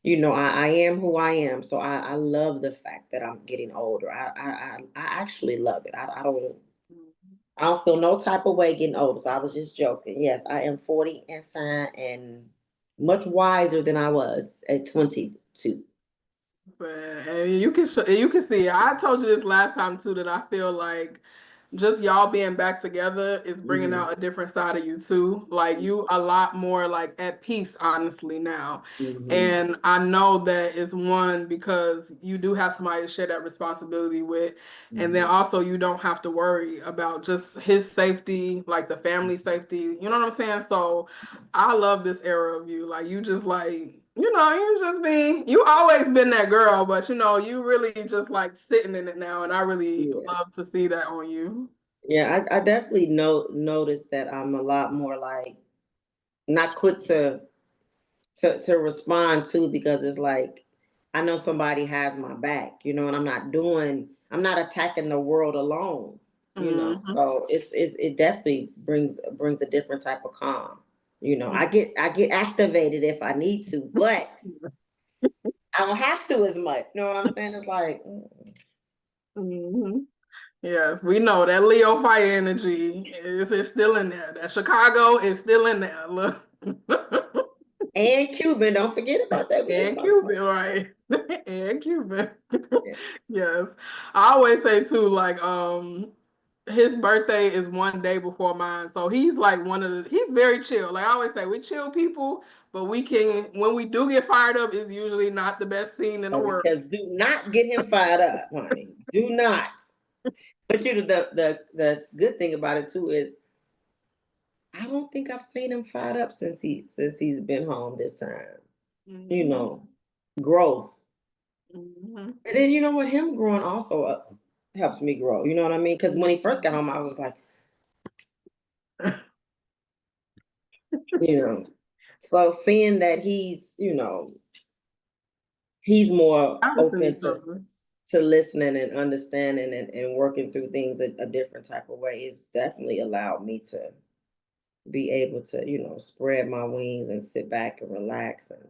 S2: I am who I am. So I love the fact that I'm getting older. I actually love it. I don't feel no type of way getting older. So I was just joking. Yes, I am 40 and fine and much wiser than I was at 22.
S1: And you can see. I told you this last time too, that I feel like just y'all being back together is bringing
S2: Mhm.
S1: out a different side of you too. Like you a lot more like at peace, honestly, now.
S2: Mhm.
S1: And I know that it's one because you do have somebody to share that responsibility with. And then
S2: Mhm.
S1: also you don't have to worry about just his safety, like the family safety. You know what I'm saying? So I love this era of you. Like you just like, you just be, you always been that girl, but you really just like sitting in it now. And I really
S2: Yeah.
S1: love to see that on you.
S2: Yeah, I definitely noticed that I'm a lot more like not quick to respond to, because it's like I know somebody has my back, and I'm not attacking the world alone.
S1: Hmm
S2: So it definitely brings a different type of calm. I get activated if I need to, but I don't have to as much. You know what I'm saying? It's like,
S1: hmm Yes, we know that Leo fire energy is still in there. That Chicago is still in there. Look.
S2: and Cuban, don't forget about that. We didn't
S1: And
S2: talk about
S1: Cuban, right? And Cuban.
S2: it.
S1: Yes. I always say too, like, his birthday is one day before mine. So he's like he's very chill. Like I always say, we chill people, but when we do get fired up, it's usually not the best scene in the world.
S2: Because do not get him fired up, honey. Do not. But the good thing about it too is I don't think I've seen him fired up since he's been home this time. You know, growth. And then you know what, him growing also helps me grow. You know what I mean? Because when he first got home, I was like, you know, so seeing that he's more open to listening and understanding and working through things a different type of way is definitely allowed me to be able to, spread my wings and sit back and relax and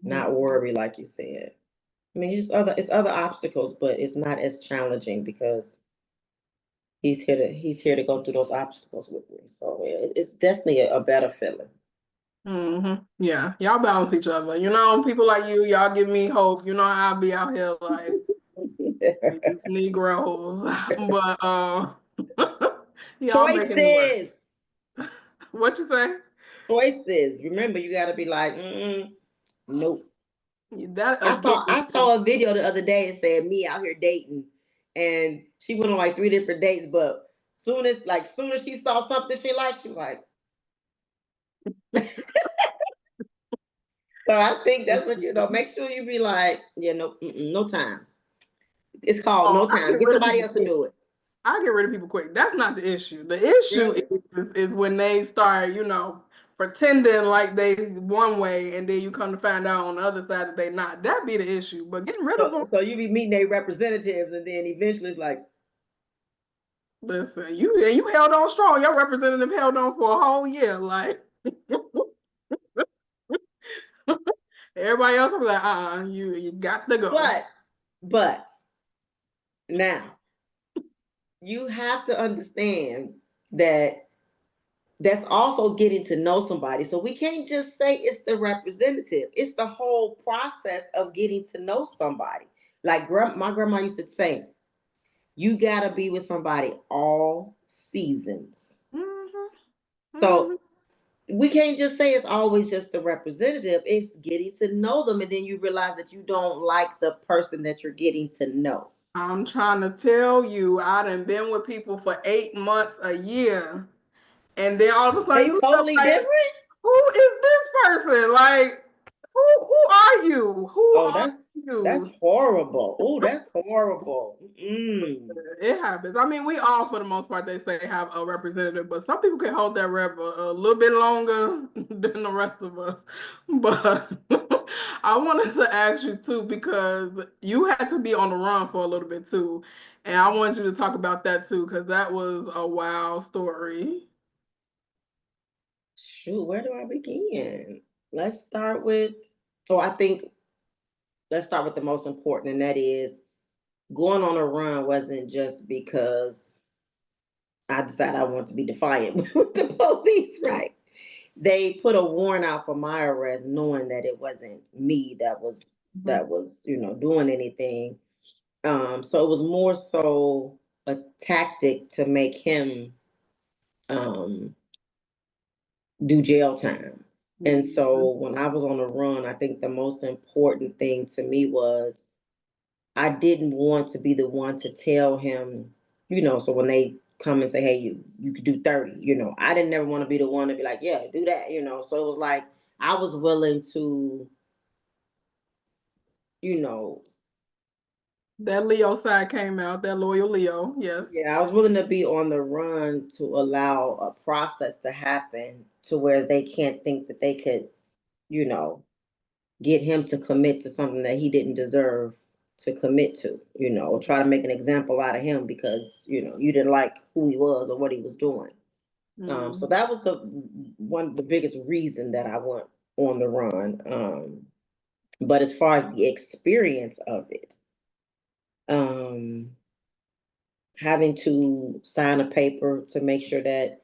S2: not worry, like you said. I mean, it's other obstacles, but it's not as challenging because he's here to go through those obstacles with me. So it's definitely a better feeling.
S1: Yeah, y'all balance each other. People like y'all give me hope. I'll be out here like these Negroes, but y'all making it work.
S2: Choices.
S1: What you say?
S2: Choices. Remember, you got to be like, nope.
S1: That
S2: I saw a video the other day and said me out here dating, and she went on like 3 different dates, but soon as she saw something she liked, she was like. So I think that's what make sure you be like, yeah, no, no time. It's called no time. Get somebody else to do it.
S1: I get rid of people quick. That's not the issue. The issue is when they start, pretending like they one way, and then you come to find out on the other side that they not. That be the issue. But getting rid of them.
S2: So you be meeting their representatives, and then eventually it's like,
S1: listen, you held on strong. Your representative held on for a whole year, like. Everybody else was like, you got to go.
S2: But now you have to understand that that's also getting to know somebody. So we can't just say it's the representative. It's the whole process of getting to know somebody. Like my grandma used to say, you gotta be with somebody all seasons. So we can't just say it's always just the representative. It's getting to know them, and then you realize that you don't like the person that you're getting to know.
S1: I'm trying to tell you, I done been with people for 8 months, a year, and then all of a sudden
S2: you totally different.
S1: Who is this person? Like, who are you? Who are you?
S2: That's horrible. Oh, that's horrible.
S1: It happens. I mean, we all, for the most part, they say have a representative, but some people can hold that rep a little bit longer than the rest of us. But I wanted to ask you too, because you had to be on the run for a little bit too. And I wanted you to talk about that too, because that was a wild story.
S2: Shoot, where do I begin? Let's start with, let's start with the most important, and that is going on a run wasn't just because I decided I wanted to be defiant with the police, right? They put a warrant out for my arrest, knowing that it wasn't me that was doing anything. So it was more so a tactic to make him do jail time. And so when I was on the run, I think the most important thing to me was I didn't want to be the one to tell him, so when they come and say, hey, you could do 30, I didn't never want to be the one to be like, yeah, do that, So it was like I was willing to,
S1: that Leo side came out, that loyal Leo, yes.
S2: Yeah, I was willing to be on the run to allow a process to happen to where they can't think that they could, get him to commit to something that he didn't deserve to commit to, or try to make an example out of him because, you didn't like who he was or what he was doing. So that was the biggest reason that I went on the run. But as far as the experience of it, having to sign a paper to make sure that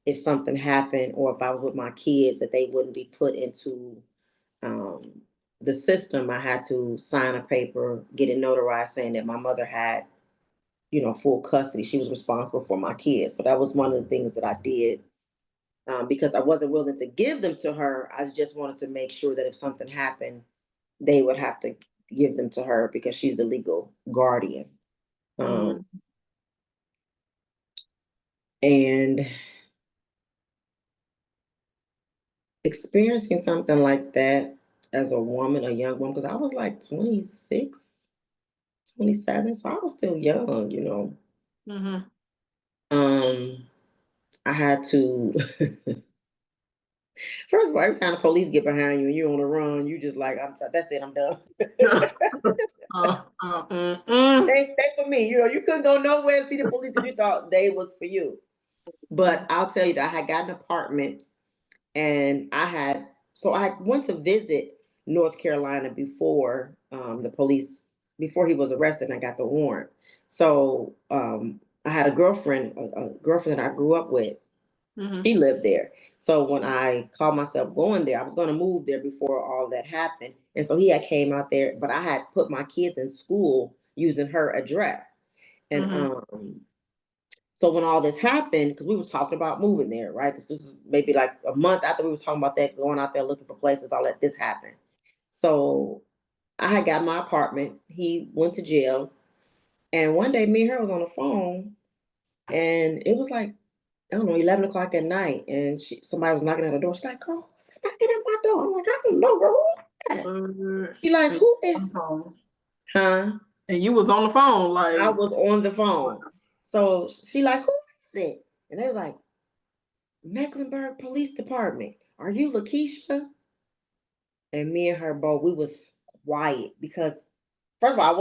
S2: if something happened or if I was with my kids, that they wouldn't be put into the system. I had to sign a paper, get it notarized saying that my mother had full custody. She was responsible for my kids. So that was one of the things that I did, because I wasn't willing to give them to her. I just wanted to make sure that if something happened, they would have to give them to her because she's the legal guardian.
S1: Mm.
S2: And experiencing something like that as a woman, a young woman, because I was like 26, 27, so I was still young,
S1: Mm-hmm.
S2: I had to first of all, every time the police get behind you and you're on the run, you just like, that's it, I'm done.
S1: Mm.
S2: They for me, you couldn't go nowhere and see the police if you thought they was for you. But I'll tell you that I had got an apartment, and I went to visit North Carolina before the police, before he was arrested and I got the warrant. So I had a girlfriend that I grew up with.
S1: Mm-hmm.
S2: She lived there. So when I called myself going there, I was going to move there before all that happened. And so he had came out there, but I had put my kids in school using her address. And
S1: Mm-hmm.
S2: so when all this happened, because we were talking about moving there, right? This is maybe like a month after we were talking about that, going out there looking for places, I'll let this happen. So I had got my apartment. He went to jail. And one day me and her was on the phone, and it was like, I don't know, 11 o'clock at night. And somebody was knocking at the door. She's like, "Girl, who's knocking at my door?" I'm like, "I don't know, girl. Who's that?" She like,
S1: And
S2: "Who
S1: on
S2: is?"
S1: the phone.
S2: Huh?
S1: And you was on the phone,
S2: I
S1: like,
S2: was on the phone. So she like, "Who is it?" And they was like, "Mecklenburg Police Department. Are you Lakeisha?" And me and her both, we was quiet because first of all,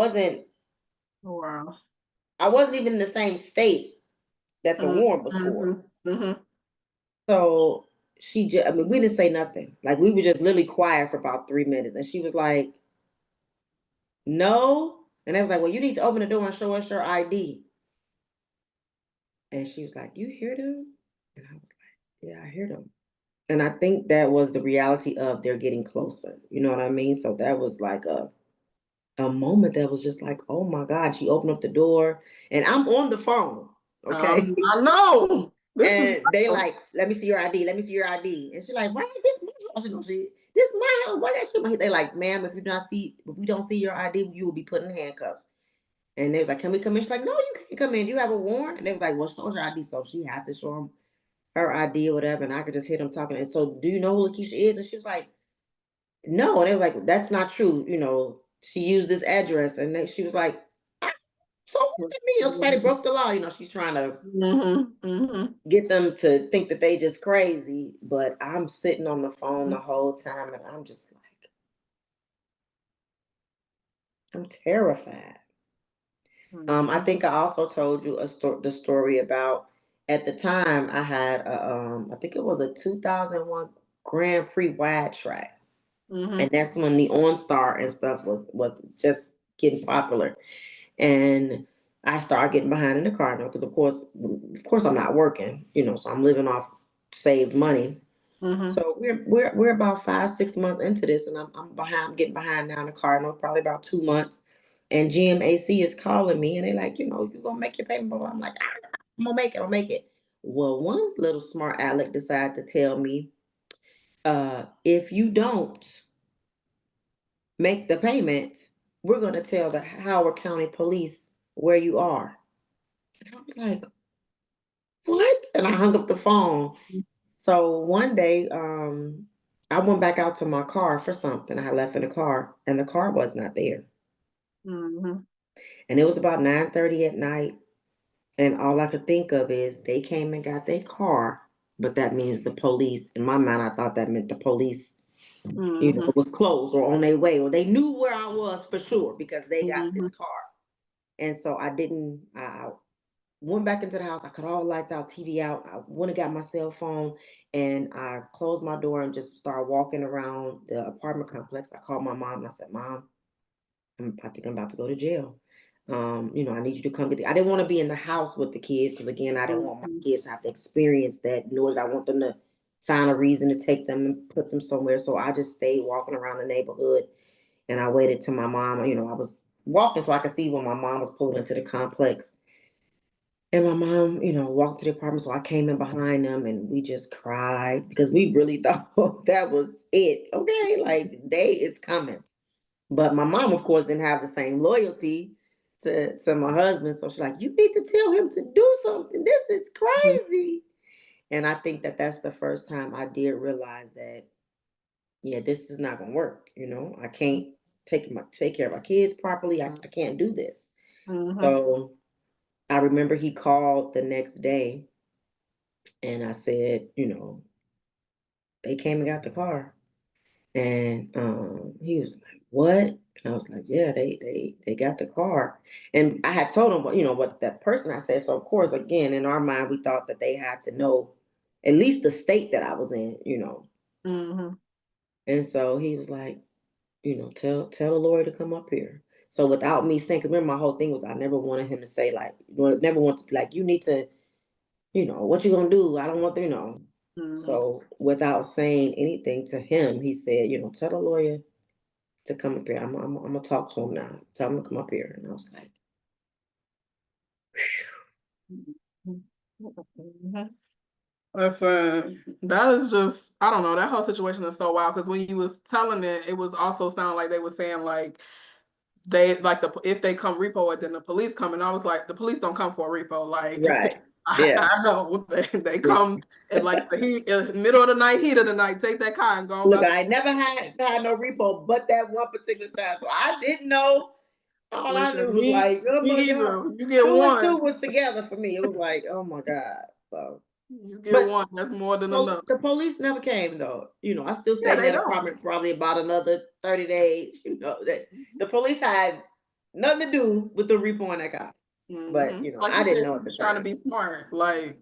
S1: wow.
S2: I wasn't even in the same state that the warrant was for.
S1: Mm-hmm. Mm-hmm.
S2: So I mean, we didn't say nothing. Like we were just literally quiet for about 3 minutes. And she was like, "No." And I was like, "Well, you need to open the door and show us your ID." And she was like, "You hear them?" And I was like, "Yeah, I hear them." And I think that was the reality of they're getting closer. You know what I mean? So that was like a moment that was just like, oh my God. She opened up the door and I'm on the phone. Okay.
S1: I know. This is
S2: And they like, "Let me see your ID. Let me see your ID." And she's like, "Why this my house?" You know, this is my house. Why that shit my They like, "Ma'am, if we don't see your ID, you will be put in handcuffs." And they was like, "Can we come in?" She's like, "No, you can't come in. You have a warrant." And they was like, "Well, show us your ID." So she had to show them her ID or whatever. And I could just hear them talking. And so, "Do you know who Lakeisha is?" And she was like, "No." And they was like, "That's not true. She used this address." And she was like, "So what do you mean? Somebody broke the law." She's trying to
S1: Mm-hmm. Mm-hmm.
S2: get them to think that they just crazy. But I'm sitting on the phone the whole time and I'm just like, I'm terrified. I
S1: Mm-hmm.
S2: think I also told you the story about, at the time I had I think it was a 2001 Grand Prix wide track. And
S1: Mm-hmm.
S2: that's when the OnStar and stuff was just getting popular. And I started getting behind in the car now because of course I'm not working, so I'm living off saved money.
S1: Mm-hmm.
S2: So we're about 5, 6 months into this, and I'm behind. I'm getting behind now in the car. No, probably about 2 months. And GMAC is calling me, and they're like, you gonna make your payment? Blah, blah. I'm like, I'm gonna make it. I'll make it. Well, one little smart aleck decided to tell me, if you don't make the payment, we're gonna tell the Howard County Police where you are. And I was like, what? And I hung up the phone. So one day, I went back out to my car for something I had left in the car, and the car was not there.
S1: Mm-hmm.
S2: And it was about 9:30 at night, and all I could think of is they came and got their car, but that means the police. In my mind, I thought that meant the police,
S1: Mm-hmm.
S2: was closed or on their way, or they knew where I was for sure because they got
S1: Mm-hmm.
S2: this car. And so I didn't. I went back into the house. I cut all the lights out, TV out. I went and got my cell phone, and I closed my door and just started walking around the apartment complex. I called my mom and I said, "Mom, I think I'm about to go to jail. I need you to come get I didn't want to be in the house with the kids because again, I didn't want my kids to have to experience that, nor did I want them to find a reason to take them and put them somewhere. So I just stayed walking around the neighborhood, and I waited till my mom, I was walking so I could see when my mom was pulling into the complex. And my mom, walked to the apartment, so I came in behind them and we just cried because we really thought that was it. Okay, like day is coming. But my mom, of course, didn't have the same loyalty to my husband. So she's like, you need to tell him to do something. This is crazy. And I think that that's the first time I did realize that, yeah, this is not gonna work. I can't take care of my kids properly. I can't do this.
S1: Mm-hmm.
S2: So I remember he called the next day and I said, they came and got the car. And he was like, "What?" And I was like, "Yeah, they got the car." And I had told him what that person I said. So of course, again, in our mind, we thought that they had to know at least the state that I was in.
S1: Mm-hmm.
S2: And so he was like, tell the lawyer to come up here. So without me saying, because remember my whole thing was I never wanted him to say like, never want to be like, you need to, what you gonna do? I don't want to.
S1: Mm-hmm.
S2: So without saying anything to him, he said, tell the lawyer to come up here. I'm gonna talk to him now. Tell him to come up here. And I was like,
S1: Mm-hmm. Listen, that is just, I don't know, that whole situation is so wild because when you was telling it, it was also sound like they were saying like they like if they come repo it, then the police come. And I was like, the police don't come for a repo. Like
S2: right, yeah.
S1: I know they come at like the middle of the night, heat of the night, take that car and go
S2: Look,
S1: about.
S2: I never had no repo, but that one particular time, so I didn't know. All I knew
S1: Listen,
S2: was like, oh
S1: me
S2: my god,
S1: either. You get
S2: two and two
S1: one,
S2: was together for me. It was like, oh my god. So,
S1: you get
S2: but
S1: one. That's more than enough.
S2: the police never came though. I still
S1: Yeah,
S2: stayed in
S1: they
S2: that
S1: don't.
S2: apartment probably about another 30 days. That the police had nothing to do with the repo in that car. But
S1: Like
S2: I
S1: you
S2: didn't
S1: said,
S2: know
S1: she
S2: at the
S1: was trying to
S2: time.
S1: be smart. Like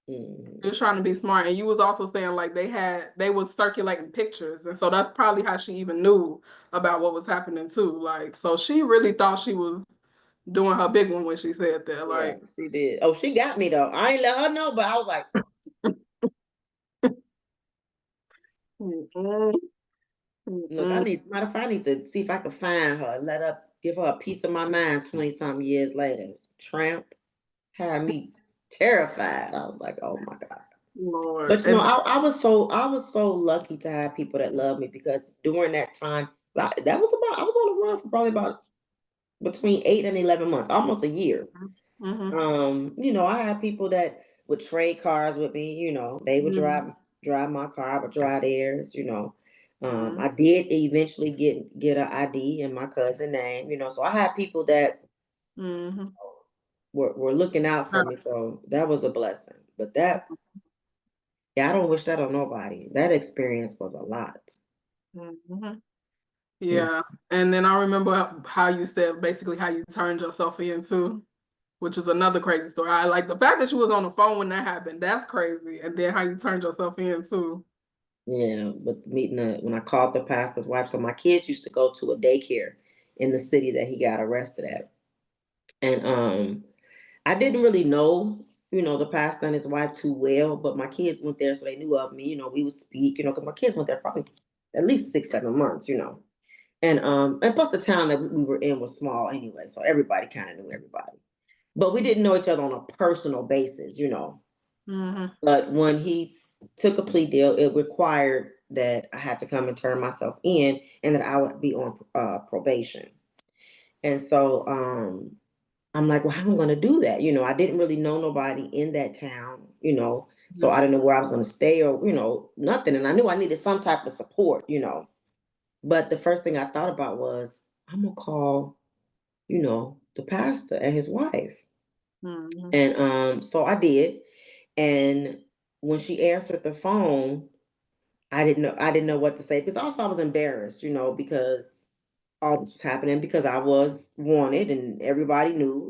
S1: she
S2: Mhm.
S1: was trying to be smart, and you was also saying like they was circulating pictures, and so that's probably how she even knew about what was happening too. Like, so she really thought she was doing her big one when she said that.
S2: Yeah,
S1: Like,
S2: she did. Oh, she got me though. I ain't let her know, but I was like,
S1: mm-mm,
S2: look,
S1: mm-mm.
S2: matter of fact, I need to see if I can find her, give her a piece of my mind 20 something years later. Tramp had me terrified. I was like, oh my God.
S1: Lord,
S2: But
S1: and
S2: I was so lucky to have people that love me because during that time, I was on the run for probably about between 8 and 11 months, almost a year.
S1: mm-hmm,
S2: I had people that would trade cars with me, they would
S1: mm-hmm,
S2: drive my car, I would drive theirs.
S1: mm-hmm.
S2: I did eventually get an ID in my cousin's name, so I had people that
S1: Mm-hmm.
S2: were looking out for me. So that was a blessing. But yeah, I don't wish that on nobody. That experience was a lot.
S1: Mm-hmm.
S2: Mm.
S1: Yeah, and then I remember how you said basically how you turned yourself into, which is another crazy story. I like the fact that you was on the phone when that happened. That's crazy. And then how you turned yourself in too.
S2: Yeah, but when I called the pastor's wife, so my kids used to go to a daycare in the city that he got arrested at. And I didn't really know, the pastor and his wife too well, but my kids went there, so they knew of me. We would speak, because my kids went there probably at least 6, 7 months. And plus the town that we were in was small anyway, so everybody kind of knew everybody. But we didn't know each other on a personal basis.
S1: Mm-hmm.
S2: But when he took a plea deal, it required that I had to come and turn myself in, and that I would be on probation. And so I'm like, well, how am I going to do that? I didn't really know nobody in that town. So I didn't know where I was going to stay or, nothing. And I knew I needed some type of support. But the first thing I thought about was, I'm going to call, the pastor and his wife.
S1: Mm-hmm.
S2: And so I did. And when she answered the phone, I didn't know what to say because also I was embarrassed, because all this was happening because I was wanted and everybody knew.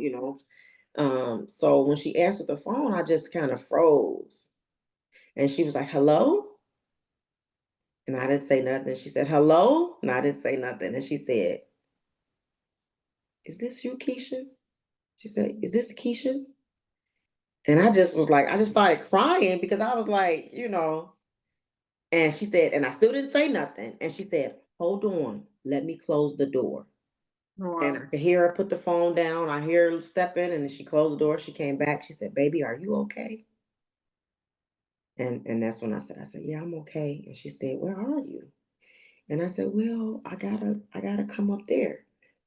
S2: So when she answered the phone, I just kind of froze. And she was like, hello? And I didn't say nothing. She said, hello? And I didn't say nothing. And she said, is this you, Keisha? She said, is this Keisha? And I just was like, I just started crying because I was like. And she said, and I still didn't say nothing. And she said, hold on, let me close the door. And
S1: Wow.
S2: I could hear her put the phone down. I hear her step in, and then she closed the door. She came back. She said, "Baby, are you okay?" And that's when I said, "Yeah, I'm okay." And she said, "Where are you?" And I said, "Well, I gotta come up there."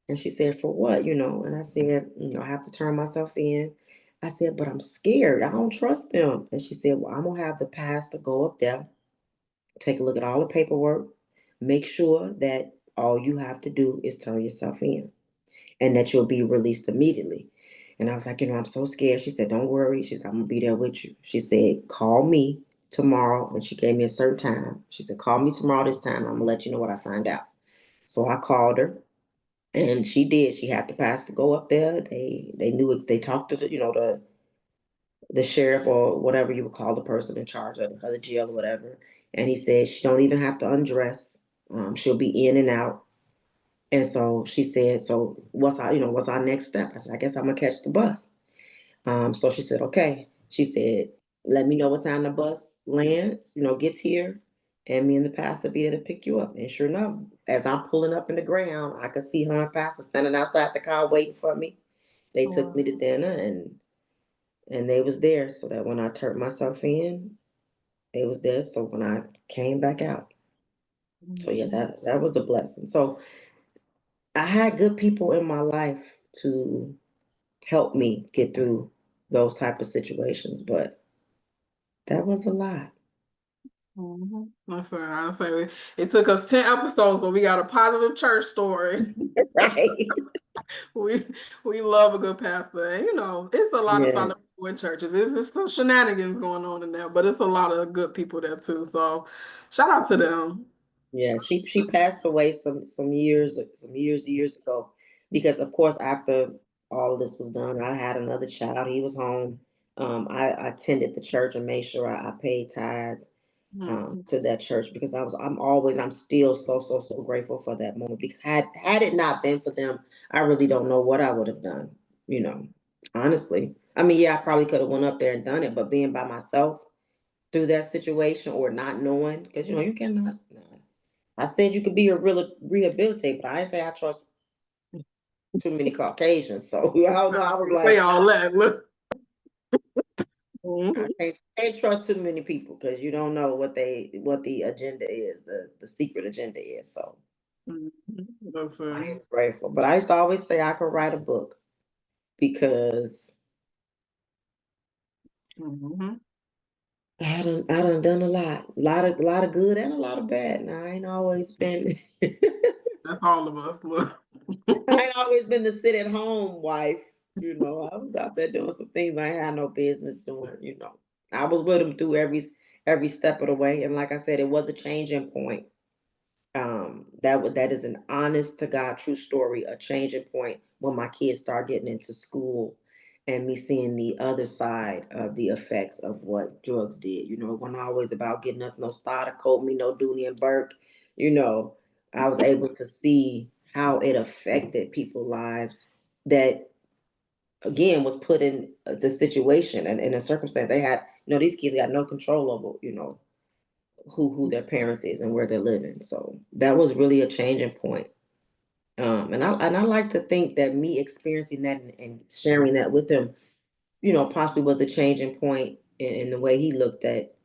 S2: And she said, "For what?" And I said, "I have to turn myself in." I said, "But I'm scared. I don't trust them." And she said, "Well, I'm gonna have the pastor go up there, take a look at all the paperwork, make sure that all you have to do is turn yourself in, and that you'll be released immediately." And I was like, "I'm so scared." She said, "Don't worry." She said, "I'm gonna be there with you." She said, "Call me tomorrow." And she gave me a certain time. She said, "Call me tomorrow this time. I'm gonna let you know what I find out." So I called her, and she did. She had the pastor go up there. They knew it. They talked to the sheriff, or whatever you would call the person in charge of the jail or whatever. And he said she don't even have to undress. She'll be in and out. And so she said, "So what's our next step?" I said, "I guess I'm gonna catch the bus." So she said, "Okay." She said, "Let me know what time the bus lands, gets here, and me and the pastor be there to pick you up." And sure enough, as I'm pulling up in the ground, I could see her and pastor standing outside the car waiting for me. They took
S1: Wow.
S2: me to dinner, and they was there, so that when I turned myself in, they was there. So when I came back out, so yeah,
S1: Mhm.
S2: that was a blessing. So I had good people in my life to help me get through those type of situations, but that was a lot.
S1: Mhm. Listen, I say it took us 10 episodes, but we got a positive church story.
S2: Right.
S1: We we love a good pastor. And it's a lot of toxic
S2: Yes.
S1: people in churches. It's just some shenanigans going on in there, but it's a lot of good people there too. So shout out to them.
S2: Yeah. She passed away some years ago, because of course after all of this was done, I had another child. He was home. I attended the church and made sure I paid tithes
S1: Mhm.
S2: to that church, because I'm still so grateful for that moment, because had it not been for them, I really don't know what I would have done, you know, honestly. I mean, yeah, I probably could have went up there and done it, but being by myself through that situation, or not knowing, because you cannot. I said you could be a real rehabilitator, but I didn't say I trust too many Caucasians. So I don't know. I was
S1: Say
S2: like,
S1: all that. Look.
S2: I
S1: Mhm.
S2: can't trust too many people, because you don't know what the agenda is, the secret agenda is. So
S1: Mhm.
S2: I am
S1: Listen.
S2: grateful. But I used to always say I could write a book, because
S1: Mhm.
S2: I done done a lot of good and a lot of bad. Now I ain't always been
S1: That's all of us. Look.
S2: I ain't always been the sit at home wife. I was out there doing some things I had no business doing. I was with him through every step of the way. And like I said, it was a changing point. That is an honest to God true story, a changing point when my kids start getting into school, and me seeing the other side of the effects of what drugs did. It wasn't always about getting us no starter coat, me no Dooney and Burke. You know, I was able to see how it affected people's lives, that again was put in the situation and in a circumstance they had. These kids got no control over, who their parents is and where they're living. So that was really a changing point. And I like to think that me experiencing that and sharing that with him, possibly was a changing point in the way he looked at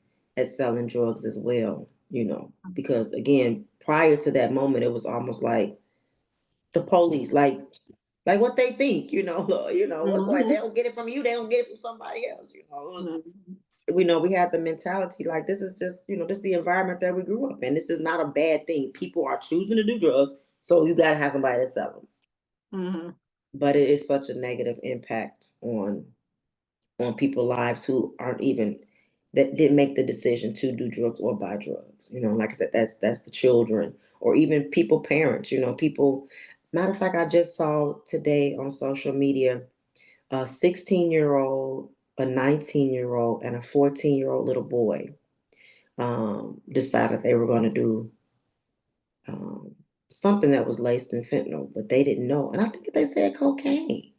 S2: selling drugs as well. Because again, prior to that moment, it was almost like the police, like what they think, what's like they
S1: Mhm.
S2: don't get it from you, they don't get it from somebody else.
S1: Mhm.
S2: We know we had the mentality like this is just, this is the environment that we grew up in. This is not a bad thing. People are choosing to do drugs, so you got to have somebody to sell them.
S1: Mhm.
S2: But it is such a negative impact on people's lives who aren't even that didn't make the decision to do drugs or buy drugs. Like I said, that's the children, or even people, parents. People. Matter of fact, I just saw today on social media a 16-year-old, a 19-year-old, and a 14-year-old little boy decided they were going to do um, something that was laced in fentanyl, but they didn't know. And I think they said cocaine.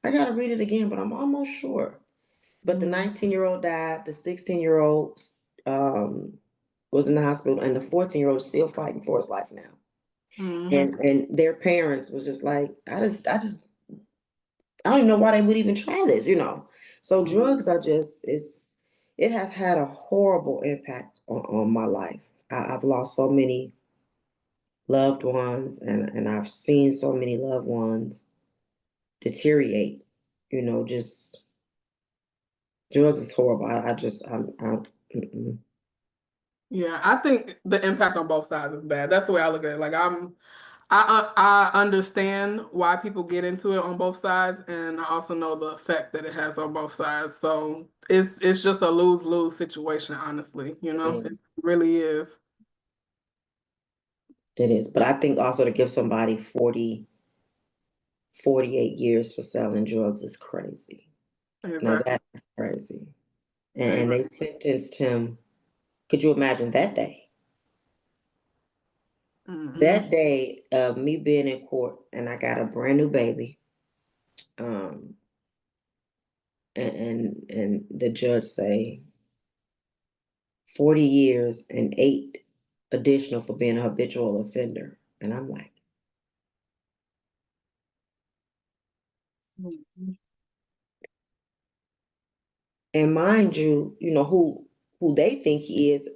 S2: I got to read it again, but I'm almost sure. But the
S1: Mhm.
S2: 19-year-old died, the 16-year-old was in the hospital, and the 14-year-old is still fighting for his life now. And their parents was just like, I don't even know why they would even try this, you know. So drugs are just, it has had a horrible impact on my life. I've lost so many loved ones, and I've seen so many loved ones deteriorate. You know, just drugs is horrible. Mm-mm.
S1: Yeah, I think the impact on both sides is bad. That's the way I look at it. Like I understand why people get into it on both sides, and I also know the effect that it has on both sides. So it's just a lose-lose situation, honestly. You know,
S2: Mm,
S1: it really is.
S2: it is. But I think also to give somebody 48 years for selling drugs is crazy. Now
S1: Exactly.
S2: that is crazy. And they
S1: Exactly.
S2: sentenced him. Could you imagine that day?
S1: Hmm.
S2: That day of me being in court and I got a brand new baby. Um, and the judge say 40 years and 8 additional for being a habitual offender. And I'm like, and mind you, you know who they think he is.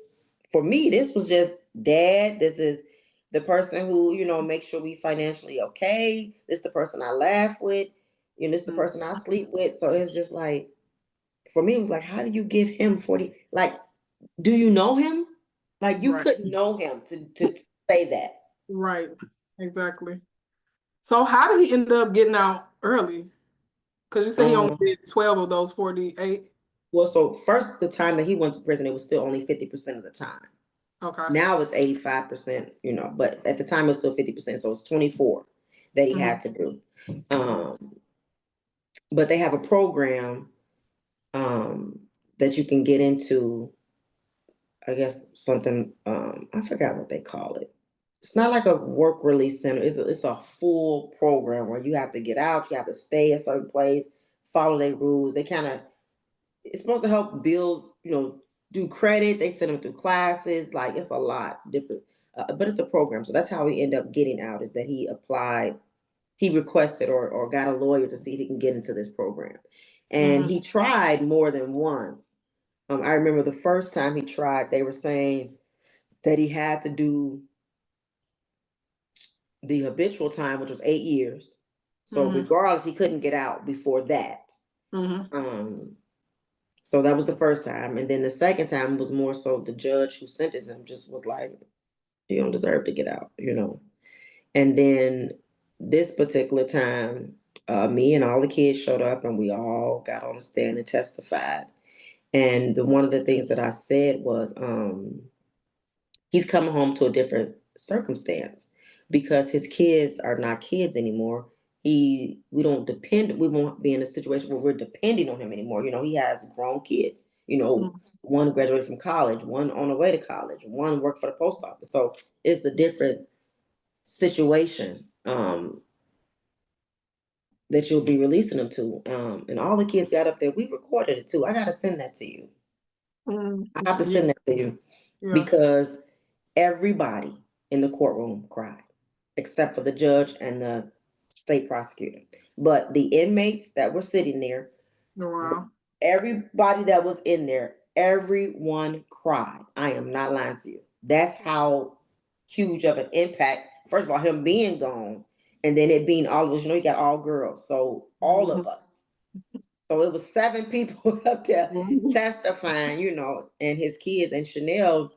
S2: For me, this was just dad. This is the person who, you know, makes sure we financially okay. This is the person I laugh with. You know, this is the person I sleep with. So it's just like, for me, it was like, how do you give him 40? Like, do you know him? Like, you
S1: Right.
S2: couldn't know him to say that.
S1: Right. Exactly. So how did he end up getting out early? Because you said he only
S2: Um,
S1: did 12 of those 48.
S2: well, so first, the time that he went to prison, it was still only 50% of the time.
S1: Okay.
S2: Now it's 85%, you know, but at the time it was still 50%. So it's 24 that he had
S1: Hmm.
S2: to do. Um, but they have a program um, that you can get into, I guess something, I forgot what they call it. It's not like a work release center. It's a full program where you have to get out, you have to stay a certain place, follow their rules. They kind of, it's supposed to help build, you know, do credit. They send them through classes. Like it's a lot different, but it's a program. So that's how he ended up getting out. Is that he applied, he requested or got a lawyer to see if he can get into this program, and
S1: Hmm.
S2: he tried more than once. I remember the first time he tried, they were saying that he had to do the habitual time, which was 8 years. So
S1: Hmm.
S2: regardless, he couldn't get out before that.
S1: Hmm.
S2: Um, So that was the first time. And then the second time was more so the judge who sentenced him just was like, you don't deserve to get out, you know. And then this particular time, me and all the kids showed up and we all got on the stand and testified. And one of the things that I said was, he's coming home to a different circumstance because his kids are not kids anymore. We won't be in a situation where we're depending on him anymore. You know, he has grown kids, you know, one graduated from college, one on the way to college, one worked for the post office. So it's a different situation that you'll be releasing them to. And all the kids got up there. We recorded it too. I gotta send that to you.
S1: Hmm.
S2: I have to
S1: Yeah.
S2: send that to you
S1: Yeah.
S2: because everybody in the courtroom cried, except for the judge and the state prosecutor. But the inmates that were sitting there,
S1: Wow.
S2: everybody that was in there, everyone cried. I am not lying to you. That's how huge of an impact. First of all, him being gone, and then it being all of us. You know, he got all girls, so all
S1: Hmm.
S2: of us. So it was 7 people up there
S1: Hmm.
S2: testifying, you know, and his kids. And Chanel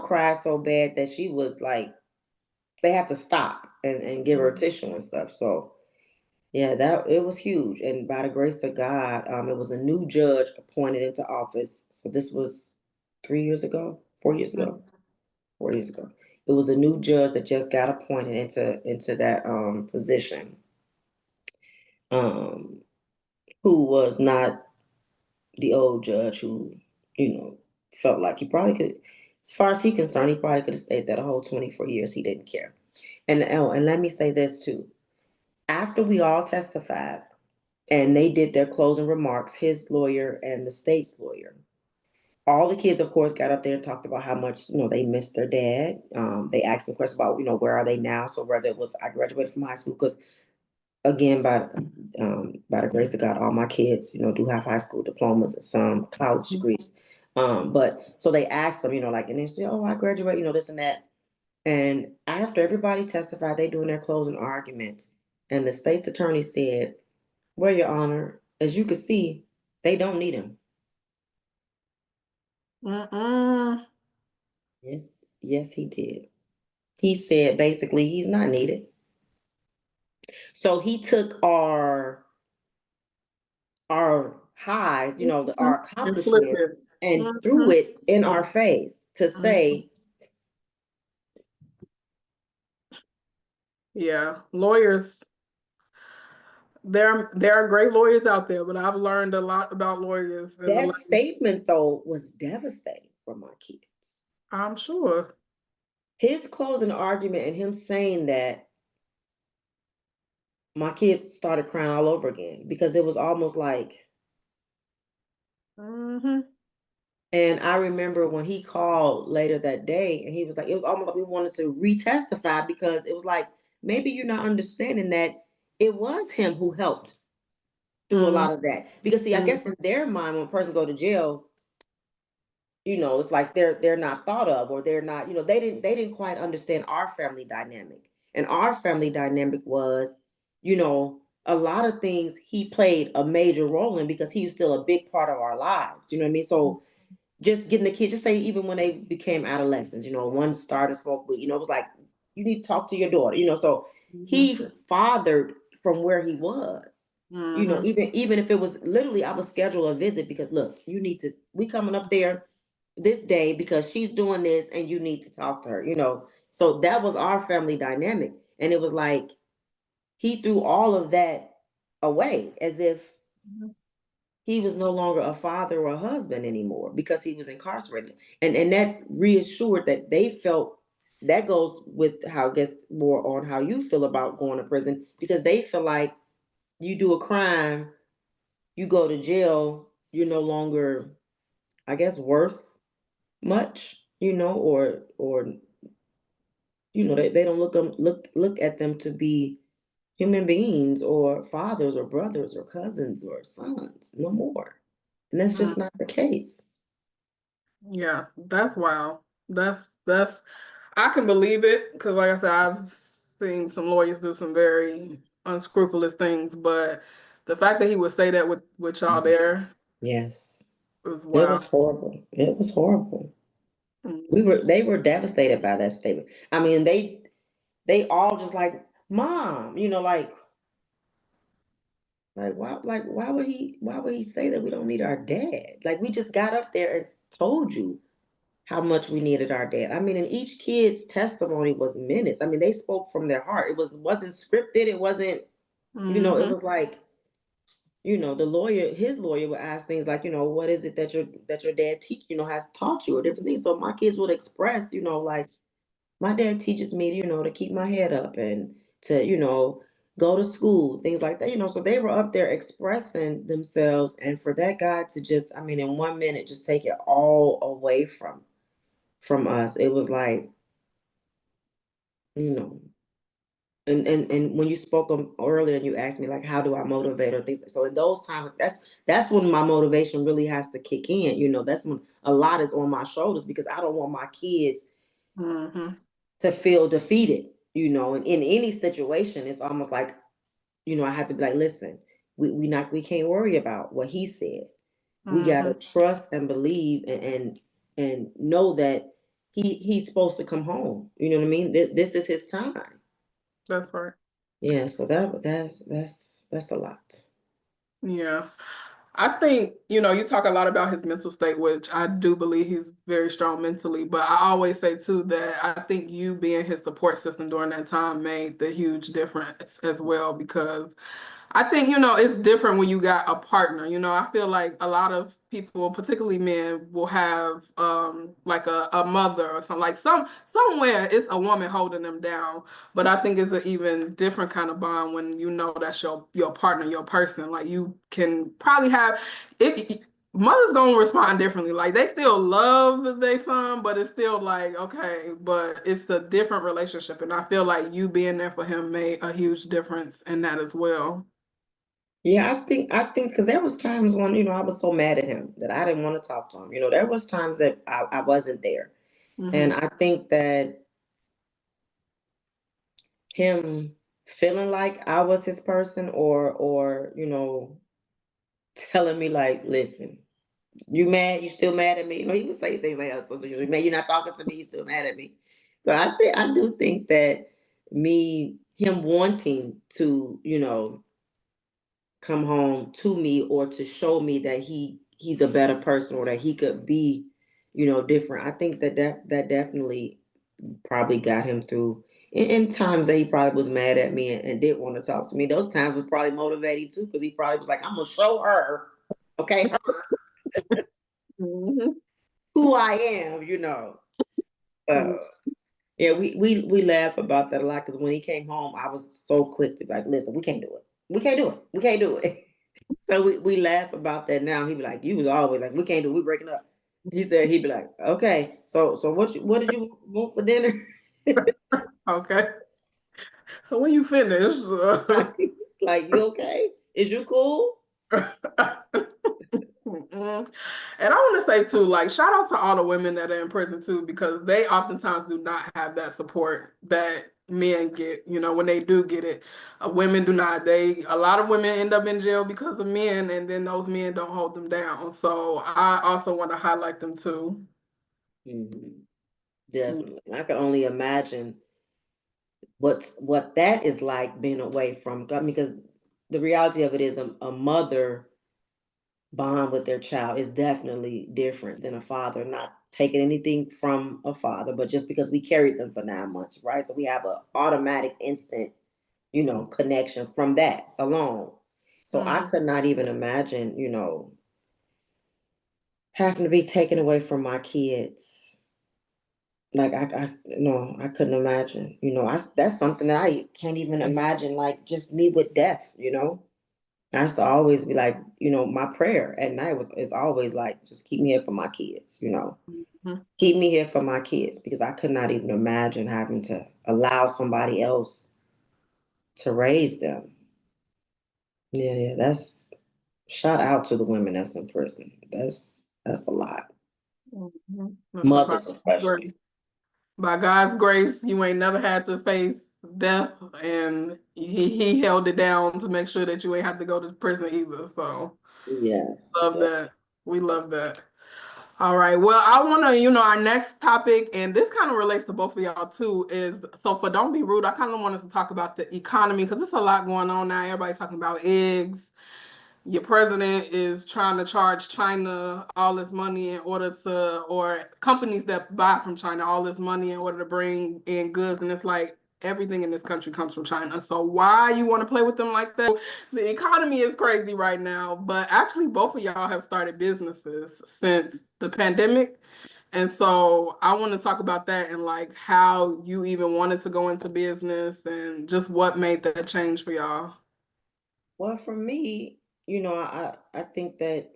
S2: cried so bad that she was like, they had to stop and give her a tissue and stuff. So yeah, that it was huge. And by the grace of God, it was a new judge appointed into office. So this was 3 years ago, 4 years ago, 4 years ago. It was a new judge that just got appointed into that position. Um, who was not the old judge who, you know, felt like he probably could, as far as he concerned, he probably could have stayed there the whole 24 years. He didn't care. And oh, and let me say this too. After we all testified and they did their closing remarks, his lawyer and the state's lawyer, all the kids, of course, got up there and talked about how much, they missed their dad. They asked them questions about, where are they now? So whether it was I graduated from high school, because again, by the grace of God, all my kids, do have high school diplomas and some college degrees. But so they asked them, like, and they said, "Oh, I graduate," this and that. And after everybody testified, they doing their closing arguments, and the state's attorney said, "Well, Your Honor, as you can see, they don't need him."
S1: Mm-mm.
S2: Yes, yes, he did. He said basically he's not needed. So he took our highs,
S1: Mhm.
S2: our
S1: And flip
S2: accomplishments,
S1: it.
S2: and threw
S1: Mhm.
S2: it in our face to
S1: Mhm.
S2: say,
S1: Yeah, lawyers. There are great lawyers out there, but I've learned a lot about lawyers in the
S2: that
S1: last.
S2: statement though was devastating for my kids.
S1: I'm sure.
S2: His closing argument and him saying that, my kids started crying all over again because it was almost like,
S1: Hmm.
S2: and I remember when he called later that day and he was like, it was almost like we wanted to retestify because it was like, maybe you're not understanding that it was him who helped through a
S1: Hmm.
S2: lot of that. Because see, I guess in their mind, when a person go to jail, it's like they're not thought of, or they're not, they didn't quite understand our family dynamic. And our family dynamic was, a lot of things he played a major role in because he was still a big part of our lives. You know what I mean? So just getting the kids, just say even when they became adolescents, one started smoke weed, it was like, you need to talk to your daughter, so
S1: Hmm.
S2: he fathered from where he was.
S1: Hmm.
S2: Even if it was literally, I would schedule a visit because look, we coming up there this day because she's doing this and you need to talk to her. So that was our family dynamic. And it was like he threw all of that away as if he was no longer a father or a husband anymore because he was incarcerated. And that reassured that they felt, that goes with how, I guess, more on how you feel about going to prison, because they feel like you do a crime, you go to jail, you're no longer, I guess, worth much, or they don't look at them to be human beings or fathers or brothers or cousins or sons no more. And that's just not the case.
S1: Yeah, that's wild. That's I can believe it because, like I said, I've seen some lawyers do some very unscrupulous things, but the fact that he would say that with y'all there
S2: Yes.
S1: was
S2: It
S1: wild.
S2: was horrible. It was horrible.
S1: Mhm.
S2: They were devastated by that statement. I mean, they all just like, Mom, like why would he say that we don't need our dad? Like, we just got up there and told you how much we needed our dad. I mean, and each kid's testimony was minutes. I mean, they spoke from their heart. Wasn't scripted. It wasn't, it
S1: Mhm.
S2: was like, his lawyer would ask things like, what is it that your dad has taught you, or different things. So my kids would express, like, my dad teaches me, to keep my head up and to, go to school, things like that. So they were up there expressing themselves, and for that guy to just, I mean, in 1 minute, just take it all away from us. It was like, you know, and when you spoke earlier and you asked me like, how do I motivate or things, so in those times, that's when my motivation really has to kick in. That's when a lot is on my shoulders because I don't want my kids
S1: Mhm.
S2: to feel defeated. And in any situation, it's almost like, I had to be like, listen, we can't worry about what he said. We gotta
S1: Mhm.
S2: trust and believe, and know that he's supposed to come home. You know what I mean? This is his time.
S1: That's right.
S2: Yeah, so that's a lot.
S1: Yeah. I think, you talk a lot about his mental state, which I do believe he's very strong mentally, but I always say too that I think you being his support system during that time made the huge difference as well because I think, it's different when you got a partner. I feel like a lot of people, particularly men, will have like a mother or something, like somewhere it's a woman holding them down. But I think it's an even different kind of bond when you know that's your partner, your person. Like you can probably have it. mothers gonna respond differently. Like they still love their son, but it's still like, okay, but it's a different relationship. And I feel like you being there for him made a huge difference in that as well.
S2: Yeah, I think because there was times when, I was so mad at him that I didn't want to talk to him. There was times that I wasn't there. And
S1: Hmm.
S2: I think that him feeling like I was his person, or telling me like, listen, you mad? You still mad at me? He would say things like, "So you mad? You're not talking to me. You still mad at me?" So I do think that him wanting to, come home to me, or to show me that he's a better person, or that he could be, different. I think that definitely probably got him through in times that he probably was mad at me, and didn't want to talk to me. Those times was probably motivating too, because he probably was like, "I'm gonna show her, okay, her
S1: Hmm.
S2: who I am." Uh, yeah, we laugh about that a lot, because when he came home, I was so quick to be like, "Listen, we can't do it. We can't do it. We can't do it." So we laugh about that now. He'd be like, "You was always like, we can't do it. We breaking up." He said he'd be like, "Okay, so what did you want for dinner?"
S1: Okay. So when you finish,
S2: Like, you okay? Is you cool?
S1: mm-mm. And I want to say too, like, shout out to all the women that are in prison too, because they oftentimes do not have that support that men get. When they do get it, women do not. A lot of women end up in jail because of men, and then those men don't hold them down. So I also want to highlight them too.
S2: Mhm. Definitely. I can only imagine what that is like, being away from. I mean, because the reality of it is, a mother bond with their child is definitely different than a father. Not taking anything from a father, but just because we carried them for 9 months, right? So we have a automatic, instant, connection from that alone. So I
S1: Mhm.
S2: could not even imagine, having to be taken away from my kids. Like, I no, I couldn't imagine. That's something that I can't even imagine. Like, just me with death. I used to always be like, my prayer at night is always like, just keep me here for my kids.
S1: Mhm.
S2: Keep me here for my kids, because I could not even imagine having to allow somebody else to raise them. Yeah, yeah, that's shout out to the women that's in prison. That's a lot.
S1: Mhm. So
S2: Mothers especially.
S1: by God's grace, you ain't never had to face death, and he held it down to make sure that you ain't have to go to prison either. So
S2: Yes.
S1: love that. We love that. All right. Well, I want to, our next topic, and this kind of relates to both of y'all too, is so for Don't Be Rude, I kind of wanted to talk about the economy because there's a lot going on now. Everybody's talking about eggs. Your president is trying to charge China all this money in order to, or companies that buy from China all this money in order to bring in goods. And it's like everything in this country comes from China. So why you want to play with them like that? The economy is crazy right now, but actually both of y'all have started businesses since the pandemic. And so I want to talk about that, and like how you even wanted to go into business and just what made that change for y'all.
S2: Well, for me, I think that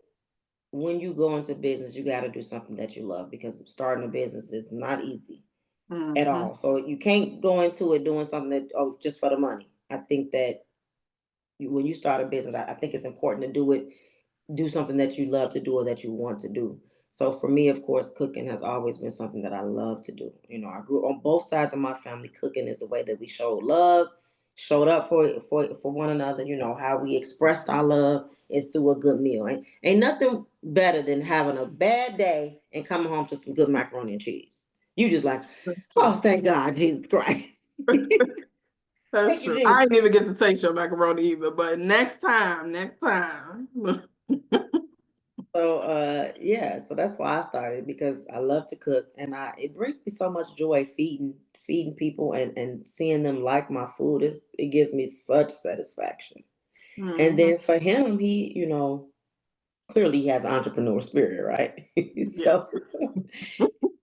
S2: when you go into business, you got to do something that you love, because starting a business is not easy at
S1: Hmm.
S2: all. So you can't go into it doing something that, oh, just for the money. I think that when you start a business, I think it's important to do something that you love to do, or that you want to do. So for me, of course, cooking has always been something that I love to do. I grew on both sides of my family. Cooking is the way that we showed love, showed up for one another. How we expressed our love is through a good meal. Ain't nothing better than having a bad day and coming home to some good macaroni and cheese. You just like,
S1: That's
S2: oh,
S1: true.
S2: thank God, Jesus Christ.
S1: That's
S2: Thank you,
S1: true. I
S2: Jesus.
S1: didn't even get to taste your macaroni either, but next time, next time.
S2: So yeah, so that's why I started, because I love to cook, and I it brings me so much joy feeding people, and seeing them like my food. It gives me such satisfaction. And
S1: Hmm.
S2: then for him, he, clearly he has entrepreneur spirit, right?
S1: Yeah.
S2: So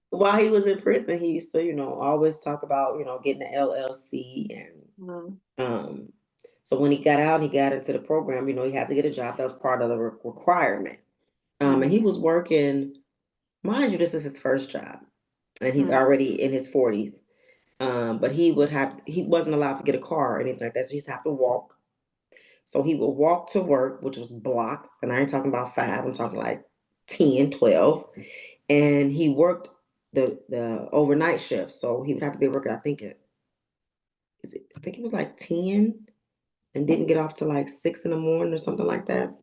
S2: while he was in prison, he used to, always talk about, getting an LLC. And
S1: Mhm.
S2: so when he got out, he got into the program, he had to get a job. That was part of the requirement. And he was working, mind you, this is his first job, and he's already in his 40s. But he wasn't allowed to get a car or anything like that, so he used to have to walk. So he would walk to work, which was blocks, and I ain't talking about 5, I'm talking like 10, 12. And he worked the overnight shift, so he would have to be working, I think it was like 10, and didn't get off till like 6 in the morning or something like that.